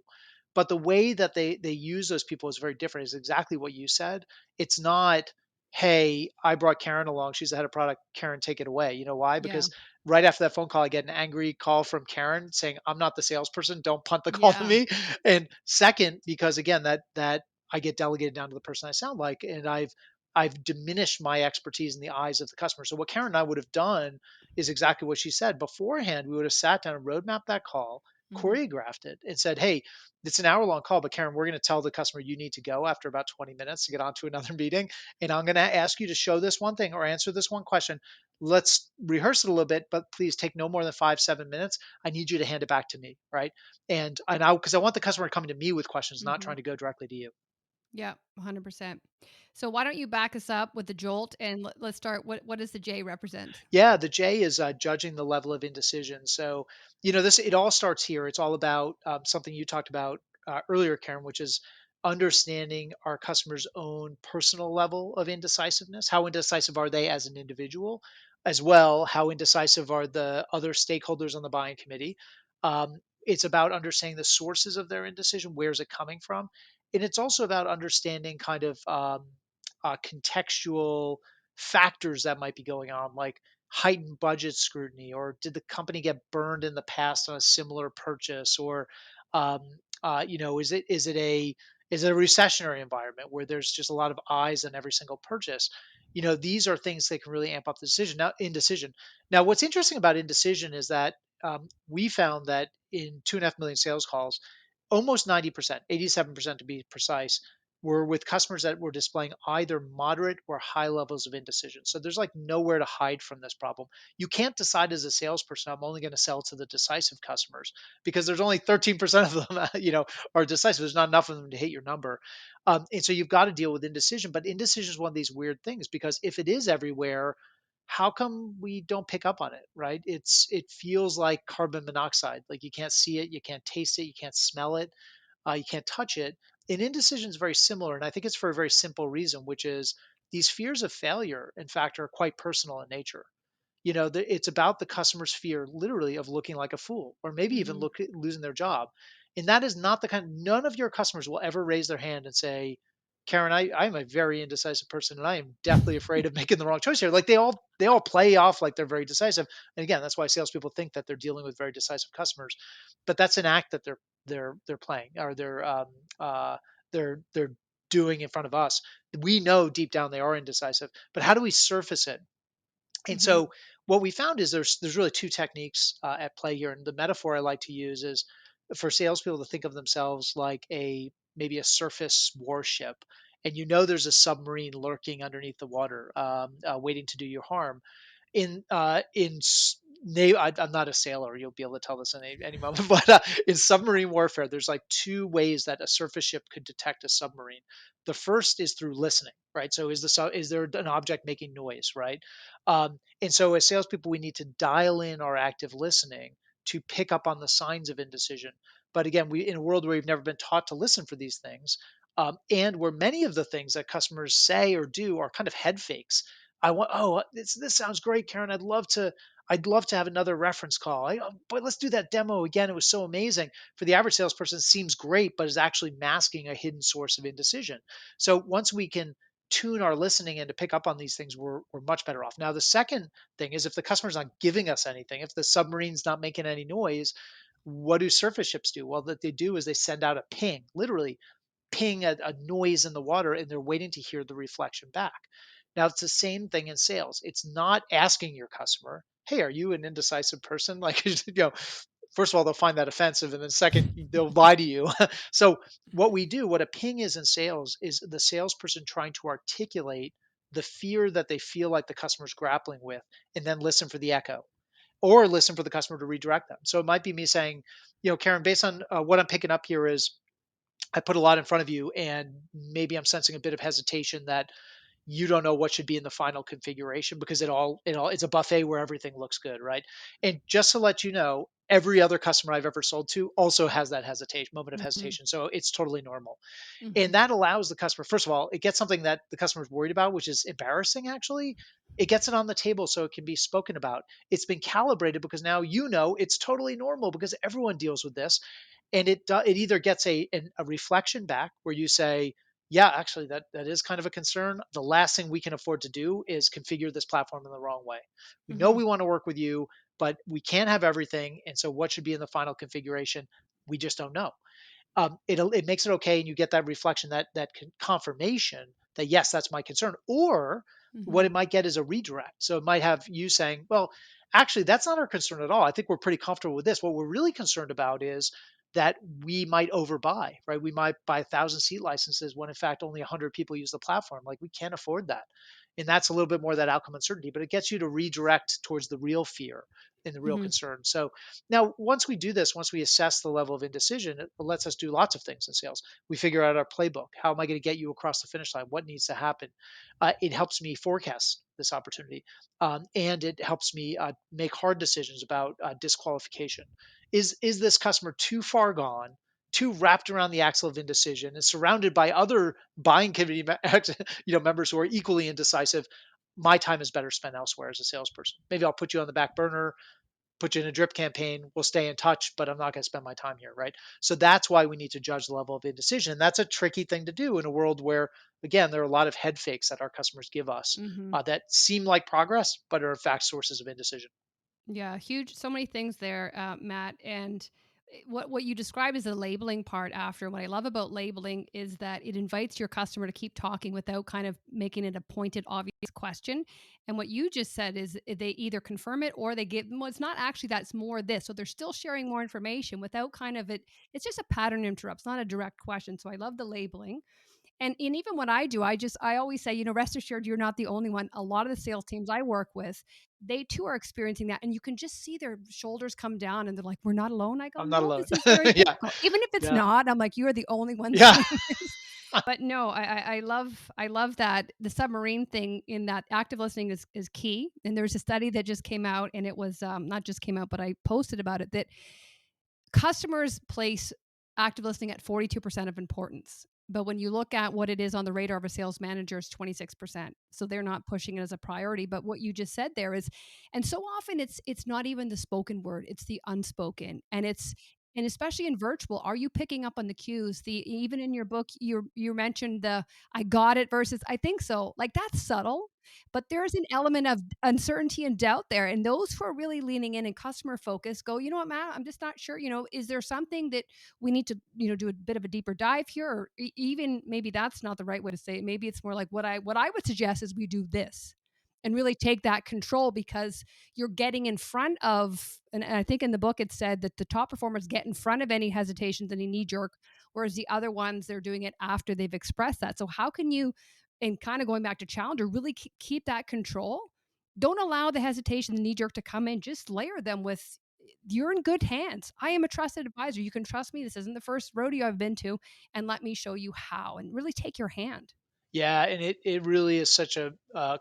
but the way that they use those people is very different. Is exactly what you said. It's not, hey, I brought Karen along. She's the head of product. Karen, take it away. You know why? Yeah. Because right after that phone call, I get an angry call from Karen saying, I'm not the salesperson. Don't punt the call to Yeah. me. And second, because again, that I get delegated down to the person I sound like, and I've diminished my expertise in the eyes of the customer. So what Karen and I would have done is exactly what she said. Beforehand, we would have sat down and roadmapped that call, Hmm. choreographed it, and said, hey, it's an hour long call, but Karen, we're going to tell the customer you need to go after about 20 minutes to get on to another meeting. And I'm going to ask you to show this one thing or answer this one question. Let's rehearse it a little bit, but please take no more than 5, 7 minutes. I need you to hand it back to me. Right. Because I want the customer coming to me with questions, not Hmm. trying to go directly to you. Yeah. 100%. So why don't you back us up with the jolt, and let's start. What does the J represent? Yeah, the J is judging the level of indecision. So, this it all starts here. It's all about something you talked about earlier, Karen, which is understanding our customers' own personal level of indecisiveness. How indecisive are they as an individual, as well? How indecisive are the other stakeholders on the buying committee? It's about understanding the sources of their indecision. Where's it coming from? And it's also about understanding kind of contextual factors that might be going on, like heightened budget scrutiny, or did the company get burned in the past on a similar purchase, or um, is it a recessionary environment where there's just a lot of eyes on every single purchase? These are things that can really amp up the decision. Now, indecision. Now, what's interesting about indecision is that we found that in 2.5 million sales calls, almost 90%, 87% to be precise, were with customers that were displaying either moderate or high levels of indecision. So there's like nowhere to hide from this problem. You can't decide as a salesperson, I'm only going to sell to the decisive customers because there's only 13% of them, are decisive. There's not enough of them to hit your number. And so you've got to deal with indecision. But indecision is one of these weird things because if it is everywhere, how come we don't pick up on it, right? It feels like carbon monoxide. Like you can't see it, you can't taste it, you can't smell it, you can't touch it. And indecision is very similar, and I think it's for a very simple reason, which is these fears of failure, in fact, are quite personal in nature. It's about the customer's fear, literally, of looking like a fool, or maybe even Hmm. losing their job. And that is not the kind. None of your customers will ever raise their hand and say, "Karen, I'm a very indecisive person, and I am deathly afraid of making the wrong choice here." Like they all play off like they're very decisive. And again, that's why salespeople think that they're dealing with very decisive customers, but that's an act that they're playing, or uh, they're doing in front of us. We know deep down they are indecisive, but how do we surface it? And Hmm. so what we found is there's really two techniques at play here. And the metaphor I like to use is for salespeople to think of themselves like maybe a surface warship, and there's a submarine lurking underneath the water, waiting to do you harm I'm not a sailor. You'll be able to tell this in any moment. But in submarine warfare, there's like two ways that a surface ship could detect a submarine. The first is through listening, right? So is there an object making noise, right? And so as salespeople, we need to dial in our active listening to pick up on the signs of indecision. But again, we in a world where we've never been taught to listen for these things, and where many of the things that customers say or do are kind of head fakes. This sounds great, Karen. I'd love to have another reference call. But let's do that demo again. It was so amazing. For the average salesperson, it seems great, but is actually masking a hidden source of indecision. So once we can tune our listening and to pick up on these things, we're much better off. Now, the second thing is if the customer's not giving us anything, if the submarine's not making any noise, What do surface ships do? Well, what they do is they send out a ping, literally ping a noise in the water, and they're waiting to hear the reflection back. Now, it's the same thing in sales. It's not asking your customer, hey, are you an indecisive person? Like, first of all, they'll find that offensive. And then second, they'll lie to you. So what we do, what a ping is in sales, is the salesperson trying to articulate the fear that they feel like the customer's grappling with, and then listen for the echo or listen for the customer to redirect them. So it might be me saying, Karen, based on what I'm picking up here is I put a lot in front of you, and maybe I'm sensing a bit of hesitation that you don't know what should be in the final configuration because it all it's a buffet where everything looks good, right? And just to let you know, every other customer I've ever sold to also has that hesitation, moment of Mhm. hesitation. So it's totally normal. And Mhm. that allows the customer, first of all, it gets something that the customer is worried about, which is embarrassing actually. It gets it on the table so it can be spoken about. It's been calibrated because now it's totally normal because everyone deals with this. And it either gets a reflection back where you say, yeah, actually that is kind of a concern. The last thing we can afford to do is configure this platform in the wrong way. We know Mhm. we want to work with you, but we can't have everything. And so what should be in the final configuration? We just don't know. It makes it okay, and you get that reflection, that confirmation that yes, that's my concern. Or what Mhm. it might get is a redirect. So it might have you saying, well, actually, that's not our concern at all. I think we're pretty comfortable with this. What we're really concerned about is that we might overbuy, right? We might buy 1,000 seat licenses when in fact only 100 people use the platform. Like we can't afford that. And that's a little bit more of that outcome uncertainty, but it gets you to redirect towards the real fear and the real Mhm. concern. So now, once we do this, once we assess the level of indecision, it lets us do lots of things in sales. We figure out our playbook. How am I going to get you across the finish line? What needs to happen? It helps me forecast this opportunity, and it helps me make hard decisions about disqualification. Is this customer too far gone? Too wrapped around the axle of indecision and surrounded by other buying committee members who are equally indecisive. My time is better spent elsewhere as a salesperson. Maybe I'll put you on the back burner, put you in a drip campaign. We'll stay in touch, but I'm not going to spend my time here, right? So that's why we need to judge the level of indecision. That's a tricky thing to do in a world where, again, there are a lot of head fakes that our customers give us Mhm. that seem like progress, but are in fact sources of indecision. Yeah, huge. So many things there, Matt. And what you describe is the labeling part after. What I love about labeling is that it invites your customer to keep talking without kind of making it a pointed, obvious question. And what you just said is they either confirm it or they give. Well, it's not actually that's more this. So they're still sharing more information without kind of it. It's just a pattern interrupt. It's not a direct question. So I love the labeling. And even what I do, I always say, rest assured you're not the only one. A lot of the sales teams I work with, they too are experiencing that. And you can just see their shoulders come down and they're like, we're not alone. I go, I'm not no, alone. this is very Yeah. typical. Even if it's Yeah. not, I'm like, you're the only one Yeah. seeing this. But no, I love that the submarine thing in that active listening is key. And there's a study that just came out and it was not just came out, but I posted about it that customers place active listening at 42% of importance. But when you look at what it is on the radar of a sales manager, it's 26%. So they're not pushing it as a priority. But what you just said there is, and so often it's not even the spoken word, it's the unspoken. And especially in virtual, are you picking up on the cues? The even in your book, you mentioned the I got it versus I think so. Like that's subtle, but there's an element of uncertainty and doubt there. And those who are really leaning in and customer focus go, you know what, Matt, I'm just not sure. Is there something that we need to, do a bit of a deeper dive here? Or even maybe that's not the right way to say it. Maybe it's more like what I would suggest is we do this and really take that control because you're getting in front of, and I think in the book it said that the top performers get in front of any hesitations, any knee jerk, whereas the other ones, they're doing it after they've expressed that. So how can you, and kind of going back to Challenger, really keep that control. Don't allow the hesitation, the knee jerk to come in. Just layer them with, you're in good hands. I am a trusted advisor. You can trust me. This isn't the first rodeo I've been to, and let me show you how. And really take your hand. Yeah, and it really is such a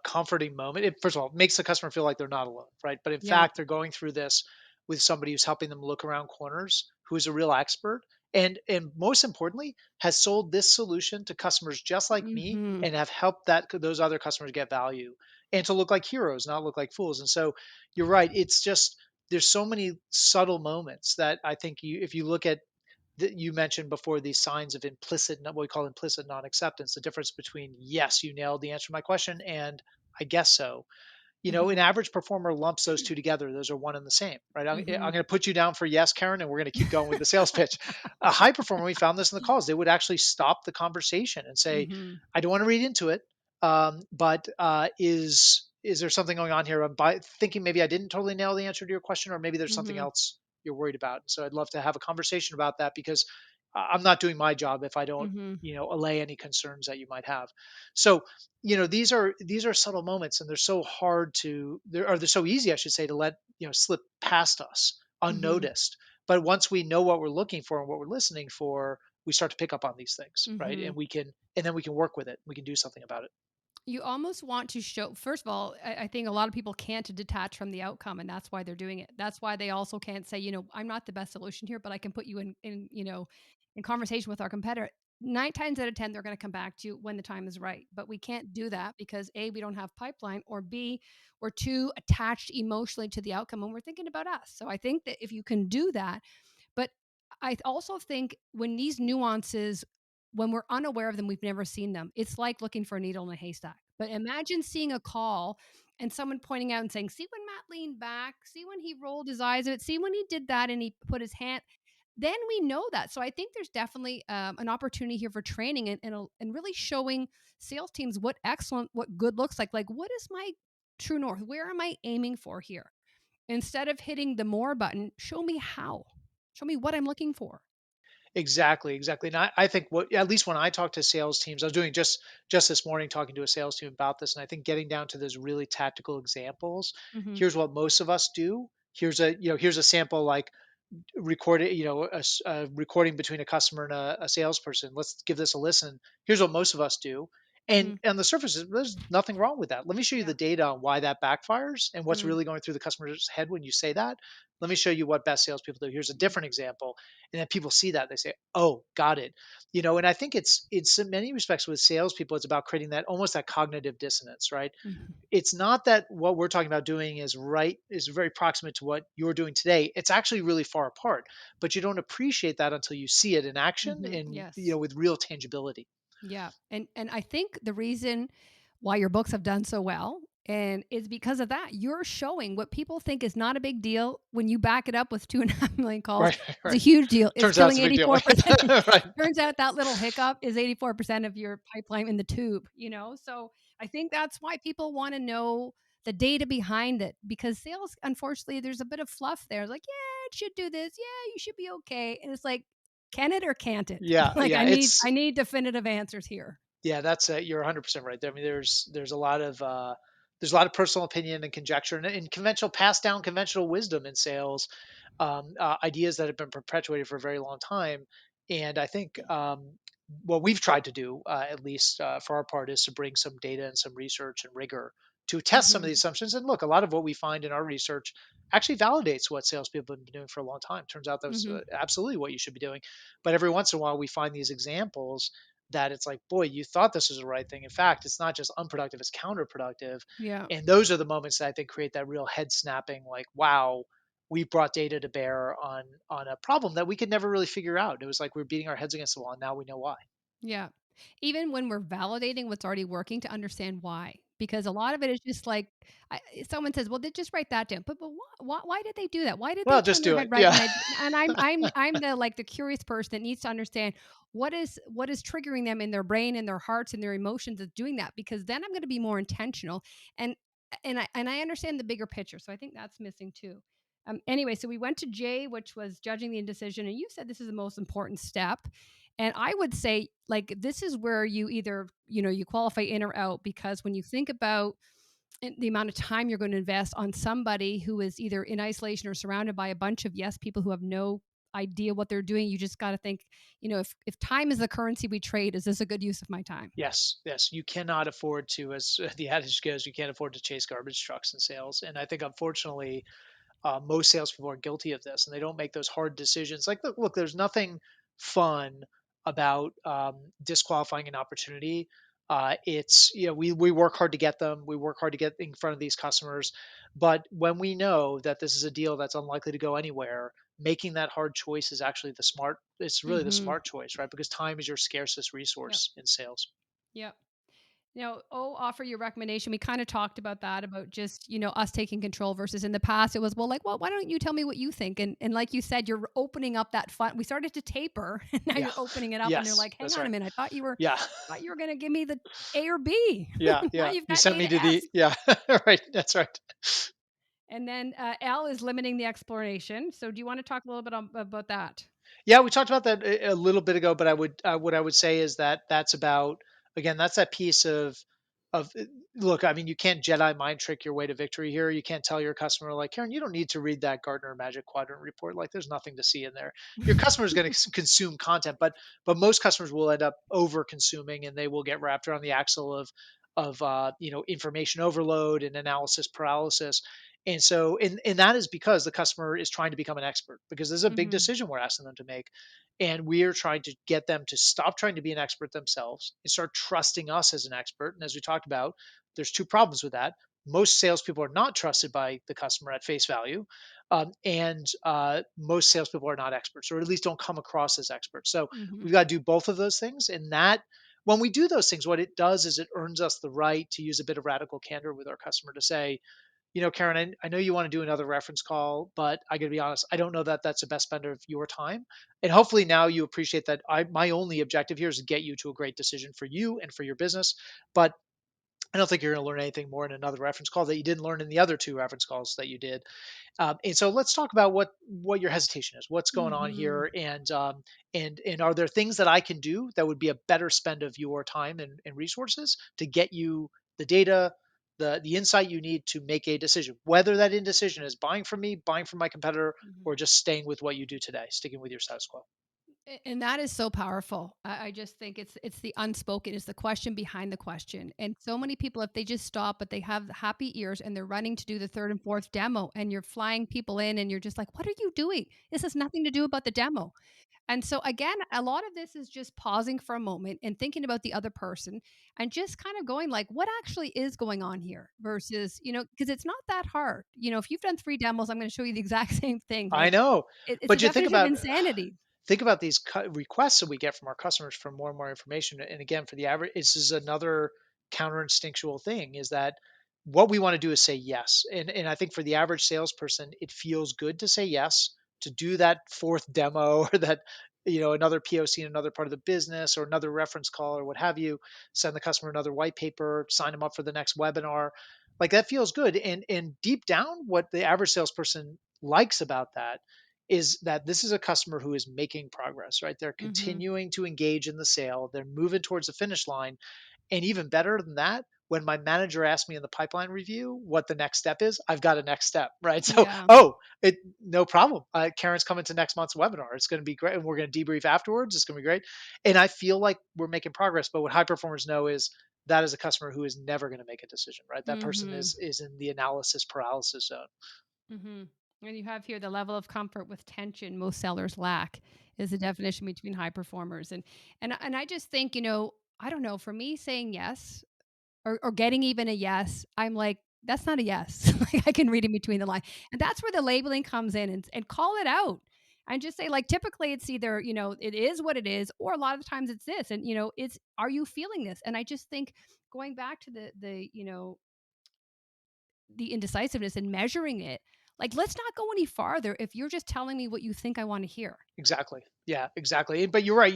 comforting moment. It, first of all, makes the customer feel like they're not alone, right? But in Yeah. fact, they're going through this with somebody who's helping them look around corners, who is a real expert, and most importantly, has sold this solution to customers just like me, Hmm. and have helped those other customers get value and to look like heroes, not look like fools. And so you're right. It's just there's so many subtle moments that I think if you look at that you mentioned before, these signs of implicit, what we call implicit non-acceptance, the difference between yes, you nailed the answer to my question, and I guess so. An Mhm. average performer lumps those two together. Those are one and the same, right? I'm Mhm. going to put you down for yes, Karen, and we're going to keep going with the sales pitch. A high performer, we found this in the calls. They would actually stop the conversation and say, Mhm. "I don't want to read into it, but is there something going on here? I'm thinking maybe I didn't totally nail the answer to your question, or maybe there's something Mhm. else you're worried about. So I'd love to have a conversation about that because I'm not doing my job if I don't, Mhm. allay any concerns that you might have. So, these are subtle moments, and they're so hard to, they're so easy, I should say, to let slip past us Mhm. unnoticed. But once we know what we're looking for and what we're listening for, we start to pick up on these things, right? Mhm. And then we can work with it. We can do something about it. You almost want to show, first of all, I think a lot of people can't detach from the outcome, and that's why they're doing it. That's why they also can't say, I'm not the best solution here, but I can put you in conversation with our competitor. 9 times out of 10, they're going to come back to you when the time is right. But we can't do that because A, we don't have pipeline, or B, we're too attached emotionally to the outcome when we're thinking about us. So I think that if you can do that, but I also think when these nuances, when we're unaware of them, we've never seen them. It's like looking for a needle in a haystack. But imagine seeing a call and someone pointing out and saying, "See when Matt leaned back? See when he rolled his eyes at it? See when he did that and he put his hand." Then we know that. So I think there's definitely an opportunity here for training and really showing sales teams what excellent, what good looks like. Like, what is my true north? Where am I aiming for here? Instead of hitting the more button, show me how. Show me what I'm looking for. Exactly, exactly. And I think what, at least when I talk to sales teams, I was doing just this morning talking to a sales team about this, and I think getting down to those really tactical examples. Mhm. Here's what most of us do. Here's a sample, like record it, a recording between a customer and a salesperson. Let's give this a listen. Here's what most of us do. And Mhm. on the surface, there's nothing wrong with that. Let me show you Yeah. the data on why that backfires and what's Mm. really going through the customer's head when you say that. Let me show you what best salespeople do. Here's a different example. And then people see that, they say, oh, got it. And I think it's in many respects with salespeople, it's about creating that, almost that cognitive dissonance, right? Mhm. It's not that what we're talking about doing is very proximate to what you're doing today. It's actually really far apart, but you don't appreciate that until you see it in action Mhm. and Yes. with real tangibility. Yeah. And I think the reason why your books have done so well and is because of that. You're showing what people think is not a big deal when you back it up with 2.5 million calls. Right. It's a Right. huge deal. It's Turns out it's killing a big deal. 84%. Right. Turns out that little hiccup is 84% of your pipeline in the tube. So I think that's why people want to know the data behind it because sales, unfortunately, there's a bit of fluff there. It's like, yeah, it should do this. Yeah, you should be okay. And it's like, can it or can't it? Yeah, Like yeah, I need it's I need definitive answers here. yeah, that's you're 100% right there. I mean, there's a lot of personal opinion and conjecture and conventional passed down conventional wisdom in sales, ideas that have been perpetuated for a very long time. And I think what we've tried to do, at least for our part, is to bring some data and some research and rigor to test some of Mhm. these assumptions. And look, a lot of what we find in our research actually validates what salespeople have been doing for a long time. Turns out that's Mhm. absolutely what you should be doing. But every once in a while, we find these examples that it's like, boy, you thought this was the right thing. In fact, it's not just unproductive, it's counterproductive. Yeah. And those are the moments that I think create that real head snapping, like, wow, we brought data to bear on a problem that we could never really figure out. It was like we're beating our heads against the wall, and now we know why. Yeah. Even when we're validating what's already working to understand why. Because a lot of it is just like someone says, "Well, they just write that down." But why did they do that? Why did they Well, turn just their do head it. right Yeah. when they and I'm the curious person that needs to understand what is triggering them in their brain and their hearts and their emotions of doing that because then I'm going to be more intentional and and I understand the bigger picture. So I think that's missing too. Anyway, so we went to J, which was judging the indecision, and you said this is the most important step. And I would say, like, this is where you either, you qualify in or out because when you think about the amount of time you're going to invest on somebody who is either in isolation or surrounded by a bunch of yes people who have no idea what they're doing, you just got to think, if time is the currency we trade, is this a good use of my time? Yes, yes. You cannot afford to, as the adage goes, you can't afford to chase garbage trucks in sales. And I think, unfortunately, most salespeople are guilty of this, and they don't make those hard decisions. Like, look, there's nothing fun about disqualifying an opportunity. It's we work hard to get them, we work hard to get in front of these customers, but when we know that this is a deal that's unlikely to go anywhere, making that hard choice is actually the smart. It's really the Mm-hmm. smart choice, right? Because time is your scarcest Yep. resource in sales. Yep. Offer your recommendation. We kind of talked about that, about just, us taking control versus in the past. It was, well, like, well, why don't you tell me what you think? And like you said, you're opening up that fun. We started to taper and now Yeah. you're opening it up and they're Yes, like, hang that's on a right. minute. Yeah. Thought you were going to give me the A or B. Yeah, Now yeah. you've You got sent A me to to F. the yeah, right. That's right. And then L is limiting the exploration. So do you want to talk a little bit about that? Yeah, we talked about that a little bit ago, but what I would say is that that's about, again, that's that piece of look. I mean, you can't Jedi mind trick your way to victory here. You can't tell your customer like, Karen, you don't need to read that Gartner Magic Quadrant report. Like, there's nothing to see in there. Your customer is going to consume content, but most customers will end up over consuming, and they will get wrapped around the axle of information overload and analysis paralysis. And that is because the customer is trying to become an expert, because there's a big Hmm. decision we're asking them to make. And we are trying to get them to stop trying to be an expert themselves and start trusting us as an expert. And as we talked about, there's two problems with that. Most salespeople are not trusted by the customer at face value. And most salespeople are not experts, or at least don't come across as experts. So Hmm. we've got to do both of those things. And that, when we do those things, what it does is it earns us the right to use a bit of radical candor with our customer to say, Karen, I know you want to do another reference call, but I got to be honest, I don't know that that's the best spend of your time. And hopefully now you appreciate that my only objective here is to get you to a great decision for you and for your business. But I don't think you're going to learn anything more in another reference call that you didn't learn in the other two reference calls that you did. And so let's talk about what your hesitation is, what's going on Hmm. here, and are there things that I can do that would be a better spend of your time and resources to get you the data, the insight you need to make a decision, whether that indecision is buying from me, buying from my competitor, or just staying with what you do today, sticking with your status quo. And that is so powerful. I just think it's the unspoken, it's the question behind the question. And so many people, if they just stop, but they have happy ears and they're running to do the third and fourth demo, and you're flying people in, and you're just like, what are you doing? This has nothing to do about the demo. And so again, a lot of this is just pausing for a moment and thinking about the other person and just kind of going like, what actually is going on here versus, because it's not that hard. If you've done 3 demos, I'm going to show you the exact same thing. I Like know, it's a but you think definition of about insanity. these requests that we get from our customers for more and more information. And again, for the average, this is another counter instinctual thing, is that what we want to do is say yes. And I think for the average salesperson, it feels good to say yes, to do that fourth demo or that, another POC in another part of the business or another reference call or what have you, send the customer another white paper, sign them up for the next webinar. Like, that feels good. And deep down, what the average salesperson likes about that is that this is a customer who is making progress, right? They're Hmm. continuing to engage in the sale. They're moving towards the finish line. And even better than that, when my manager asks me in the pipeline review what the next step is, I've got a next step, right? So, Yeah. no problem. Karen's coming to next month's webinar. It's going to be great. And we're going to debrief afterwards. It's going to be great. And I feel like we're making progress. But what high performers know is that is a customer who is never going to make a decision, right? That person Hmm. is in the analysis paralysis zone. Hmm. And you have here the level of comfort with tension most sellers lack is the definition between high performers. And I just think, I don't know, for me saying yes or getting even a yes, I'm like, that's not a yes. Like I can read in between the line. And that's where the labeling comes in and call it out. And just say, like, typically it's either, it is what it is, or a lot of times it's this. And, it's, are you feeling this? And I just think going back to the indecisiveness and measuring it, like, let's not go any farther if you're just telling me what you think I want to hear. Exactly. Yeah, exactly. But you're right.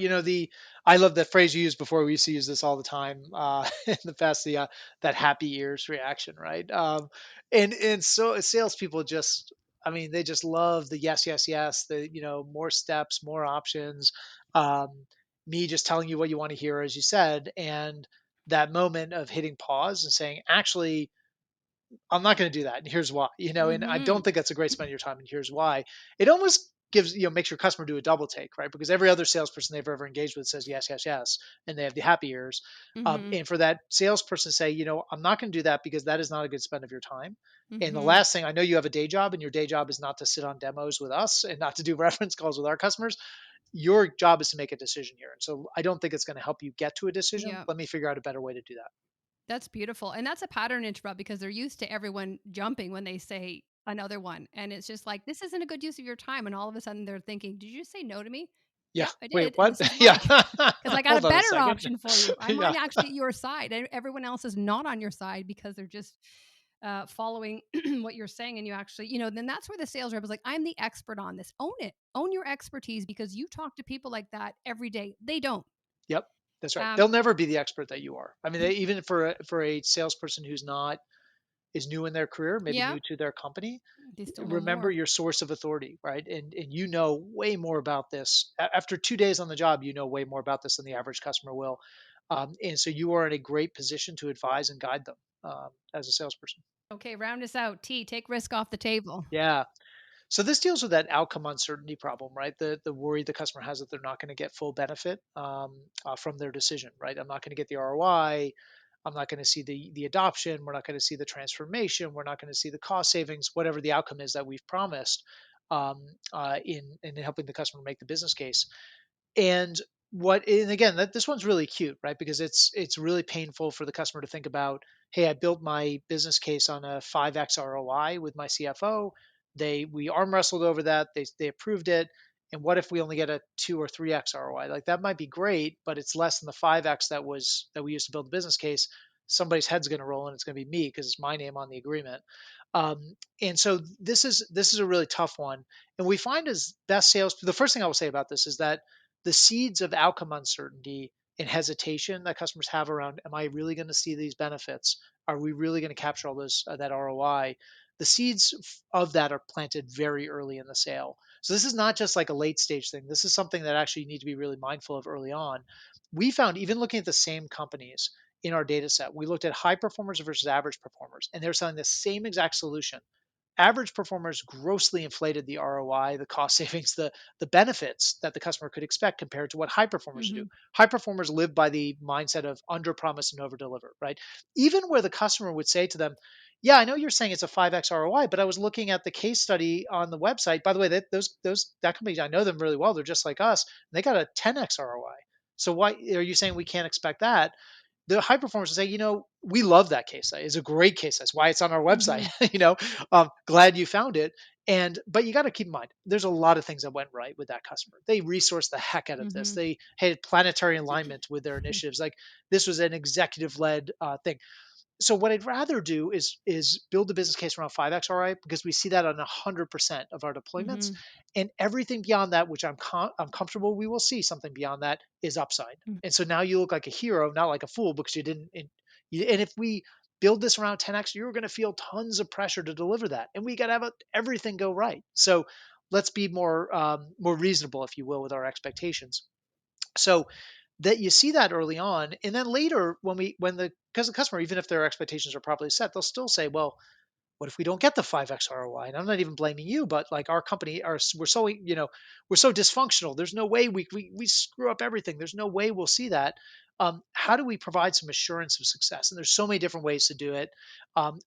I love that phrase you used before. We used to use this all the time in the past. That happy ears reaction, right? And so salespeople just, I mean, they just love the yes, yes, yes. The more steps, more options. Um, Me just telling you what you want to hear, as you said, and that moment of hitting pause and saying, actually, I'm not going to do that. And here's why, and I Mhm. don't think that's a great spend of your time. And here's why. It almost makes your customer do a double take, right? Because every other salesperson they've ever engaged with says yes, yes, yes. And they have the happy ears. Mhm. And for that salesperson to say, I'm not going to do that because that is not a good spend of your time. And the Mhm. last thing, I know you have a day job, and your day job is not to sit on demos with us and not to do reference calls with our customers. Your job is to make a decision here. And so I don't think it's going to help you get to a decision. Yeah. Let me figure out a better way to do that. That's beautiful. And that's a pattern interrupt because they're used to everyone jumping when they say another one. And it's just like, this isn't a good use of your time. And all of a sudden they're thinking, did you just say no to me? Yeah. Yep, I Wait, did. And what? this is Yeah. why. Because I got a Hold on a better second. option for you. I'm Yeah. on actually your side. Everyone else is not on your side because they're just following what you're saying. And you actually, then that's where the sales rep is like, I'm the expert on this. Own it. Own your expertise because you talk to people like that every day. They don't. Yep. That's right. Um, They'll never be the expert that you are. I mean, even for a salesperson who's not is new in their career, maybe yeah, new to their company, they still know remember more. your source of authority, right? And you know way more about this. After 2 days on the job, you know way more about this than the average customer will. And so you are in a great position to advise and guide them as a salesperson. Okay, round us out. T, take risk off the table. Yeah. So this deals with that outcome uncertainty problem, right? The worry the customer has that they're not going to get full benefit from their decision, right? I'm not going to get the ROI. I'm not going to see the adoption. We're not going to see the transformation. We're not going to see the cost savings, whatever the outcome is that we've promised in helping the customer make the business case. And and again, this one's really cute, right? Because it's really painful for the customer to think about, hey, I built my business case on a 5x ROI with my CFO. We arm wrestled over that. They approved it. And what if we only get a 2 or 3x ROI? Like that might be great, but it's less than the 5x that we used to build the business case. Somebody's head's going to roll and it's going to be me because it's my name on the agreement. And so this is a really tough one. And we find as best sales, the first thing I will say about this is that the seeds of outcome uncertainty and hesitation that customers have around, am I really going to see these benefits? Are we really going to capture all those that ROI? The seeds of that are planted very early in the sale. So this is not just like a late stage thing. This is something that actually you need to be really mindful of early on. We found even looking at the same companies in our data set, we looked at high performers versus average performers, and they're selling the same exact solution. Average performers grossly inflated the ROI, the cost savings, the benefits that the customer could expect compared to what high performers do. Hmm. High performers live by the mindset of under promise and over deliver, right? Even where the customer would say to them, "Yeah, I know you're saying it's a 5x ROI, but I was looking at the case study on the website. By the way, that company, I know them really well. They're just like us, and they got a 10x ROI. So why are you saying we can't expect that?" The high performers will say, we love that case study. It's a great case study. That's why it's on our website. Hmm. Glad you found it. But you got to keep in mind, there's a lot of things that went right with that customer. They resourced the heck out of this. Hmm. They had planetary alignment with their initiatives. Like this was an executive led thing. So what I'd rather do is build the business case around 5x ROI because we see that on 100% of our deployments, Hmm. and everything beyond that, which I'm comfortable we will see something beyond that, is upside. And so now you look like a hero, not like a fool because you didn't. And if we build this around 10x, you're going to feel tons of pressure to deliver that, and we got to have everything go right. So let's be more reasonable, if you will, with our expectations. So that you see that early on, and then later when the because the customer, even if their expectations are properly set, they'll still say, well, what if we don't get the 5x ROI? And I'm not even blaming you, but like our company, we're so dysfunctional. There's no way we screw up everything. There's no way we'll see that. How do we provide some assurance of success? And there's so many different ways to do it.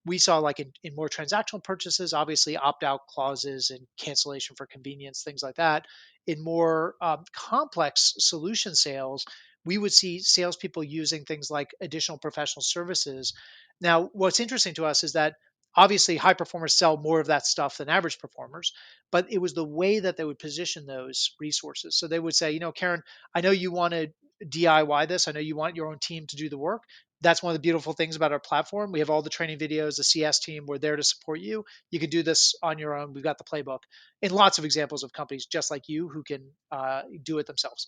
We saw like in more transactional purchases, obviously opt out clauses and cancellation for convenience, things like that. In more complex solution sales, we would see salespeople using things like additional professional services. Now, what's interesting to us is that obviously high performers sell more of that stuff than average performers, but it was the way that they would position those resources. So they would say, Karen, I know you want to DIY this. I know you want your own team to do the work. That's one of the beautiful things about our platform. We have all the training videos, the CS team, we're there to support you. You can do this on your own. We've got the playbook and lots of examples of companies just like you who can do it themselves.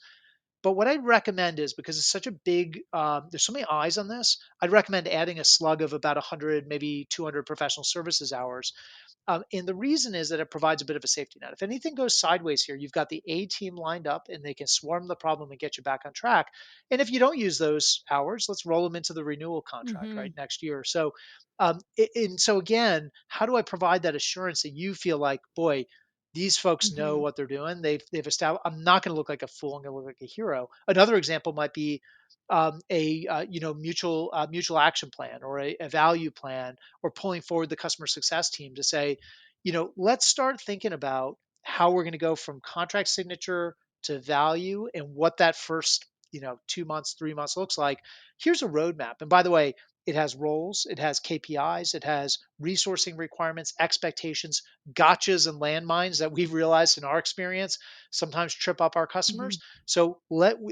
But what I'd recommend is, because it's such a big, there's so many eyes on this, I'd recommend adding a slug of about 100, maybe 200 professional services hours. And the reason is that it provides a bit of a safety net. If anything goes sideways here, you've got the A team lined up and they can swarm the problem and get you back on track. And if you don't use those hours, let's roll them into the renewal contract, Hmm. right, next year. So, and so again, how do I provide that assurance that you feel like, boy, these folks know Hmm. what they're doing. They've established. I'm not going to look like a fool. I'm going to look like a hero. Another example might be a mutual action plan or a value plan, or pulling forward the customer success team to say, let's start thinking about how we're going to go from contract signature to value and what that first 2 months, 3 months looks like. Here's a roadmap. And by the way, it has roles, it has KPIs, it has resourcing requirements, expectations, gotchas, and landmines that we've realized in our experience sometimes trip up our customers. Mhm. So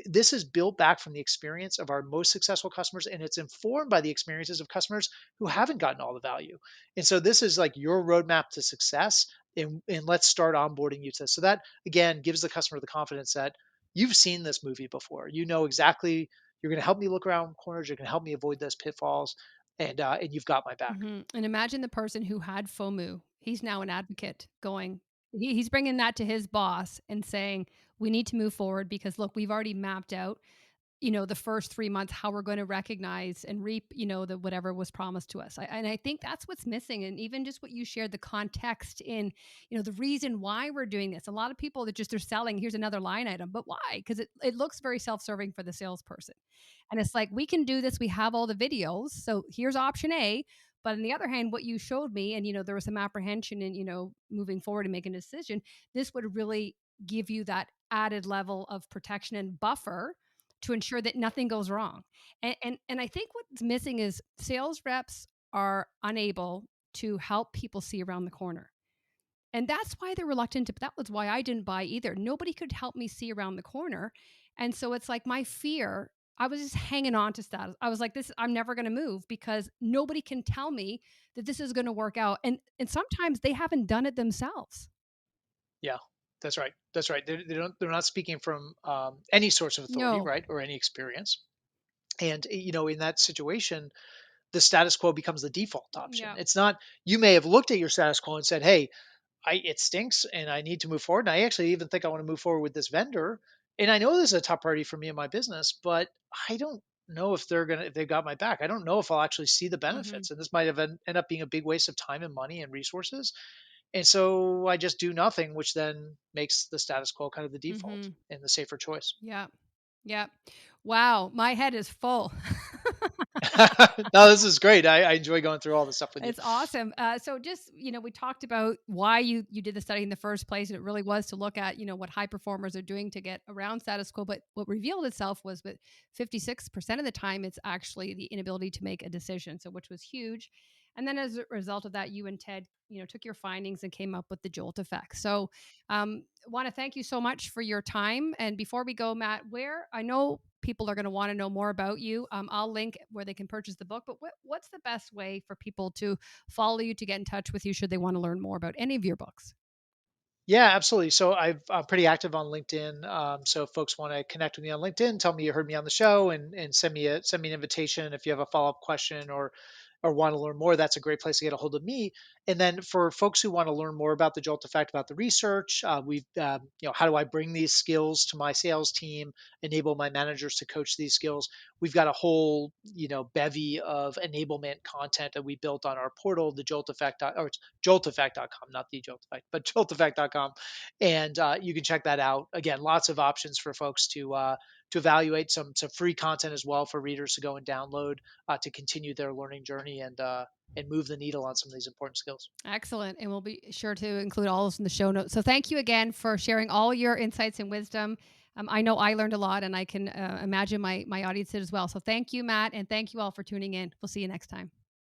this is built back from the experience of our most successful customers, and it's informed by the experiences of customers who haven't gotten all the value. And so this is like your roadmap to success, and let's start onboarding you to this. So that again gives the customer the confidence that you've seen this movie before. You know exactly, you're going to help me look around corners. You're going to help me avoid those pitfalls, and you've got my back. Mhm, and imagine the person who had FOMU. He's now an advocate going he's bringing that to his boss and saying, "We need to move forward because look, we've already mapped out, the first 3 months how we're gonna recognize and reap, the whatever was promised to us." I think that's what's missing, and even just what you shared, the context in, the reason why we're doing this. A lot of people that just are selling, "Here's another line item," but why? Because it looks very self-serving for the salesperson. And it's like, we can do this. We have all the videos. So here's option A. But on the other hand, what you showed me, and there was some apprehension in, moving forward and making a decision, this would really give you that added level of protection and buffer to ensure that nothing goes wrong. And I think what's missing is sales reps are unable to help people see around the corner. And that's why they're reluctant to, that was why I didn't buy either. Nobody could help me see around the corner. And so it's like my fear, I was just hanging on to status. I was like, this, I'm never going to move because nobody can tell me that this is going to work out. And sometimes they haven't done it themselves. Yeah, that's right. That's right. They're not speaking from any source of authority, No. right, or any experience. And in that situation, the status quo becomes the default option. Yeah. It's not, you may have looked at your status quo and said, "Hey, it stinks and I need to move forward. And I actually even think I want to move forward with this vendor. And I know this is a top priority for me and my business, but I don't know if they've got my back. I don't know if I'll actually see the Hmm. benefits. And this might have end up being a big waste of time and money and resources. And so I just do nothing, which then makes the status quo kind of the default Hmm. and the safer choice." Yeah. Yeah. Wow. My head is full. No, this is great. I enjoy going through all this stuff with you. It's awesome. So just, we talked about why you did the study in the first place, and it really was to look at, what high performers are doing to get around status quo. But what revealed itself was that 56% of the time, it's actually the inability to make a decision. So which was huge. And then as a result of that, you and Ted, took your findings and came up with the Jolt effect. So want to thank you so much for your time. And before we go, Matt, where I know people are going to want to know more about you, I'll link where they can purchase the book. But what's the best way for people to follow you, to get in touch with you, should they want to learn more about any of your books? Yeah, absolutely. So I'm pretty active on LinkedIn. So if folks want to connect with me on LinkedIn, tell me you heard me on the show, and send me an invitation if you have a follow up question or want to learn more. That's a great place to get a hold of me. And then for folks who want to learn more about the Jolt Effect, about the research, how do I bring these skills to my sales team, enable my managers to coach these skills? We've got a whole bevy of enablement content that we built on our portal, the Jolt Effect, or it's jolteffect.com, not the Jolt Effect, but jolteffect.com. And you can check that out. Again, lots of options for folks to evaluate, some free content as well for readers to go and download to continue their learning journey and move the needle on some of these important skills. Excellent. And we'll be sure to include all this in the show notes. So thank you again for sharing all your insights and wisdom. I know I learned a lot, and I can imagine my audience did as well. So thank you, Matt, and thank you all for tuning in. We'll see you next time.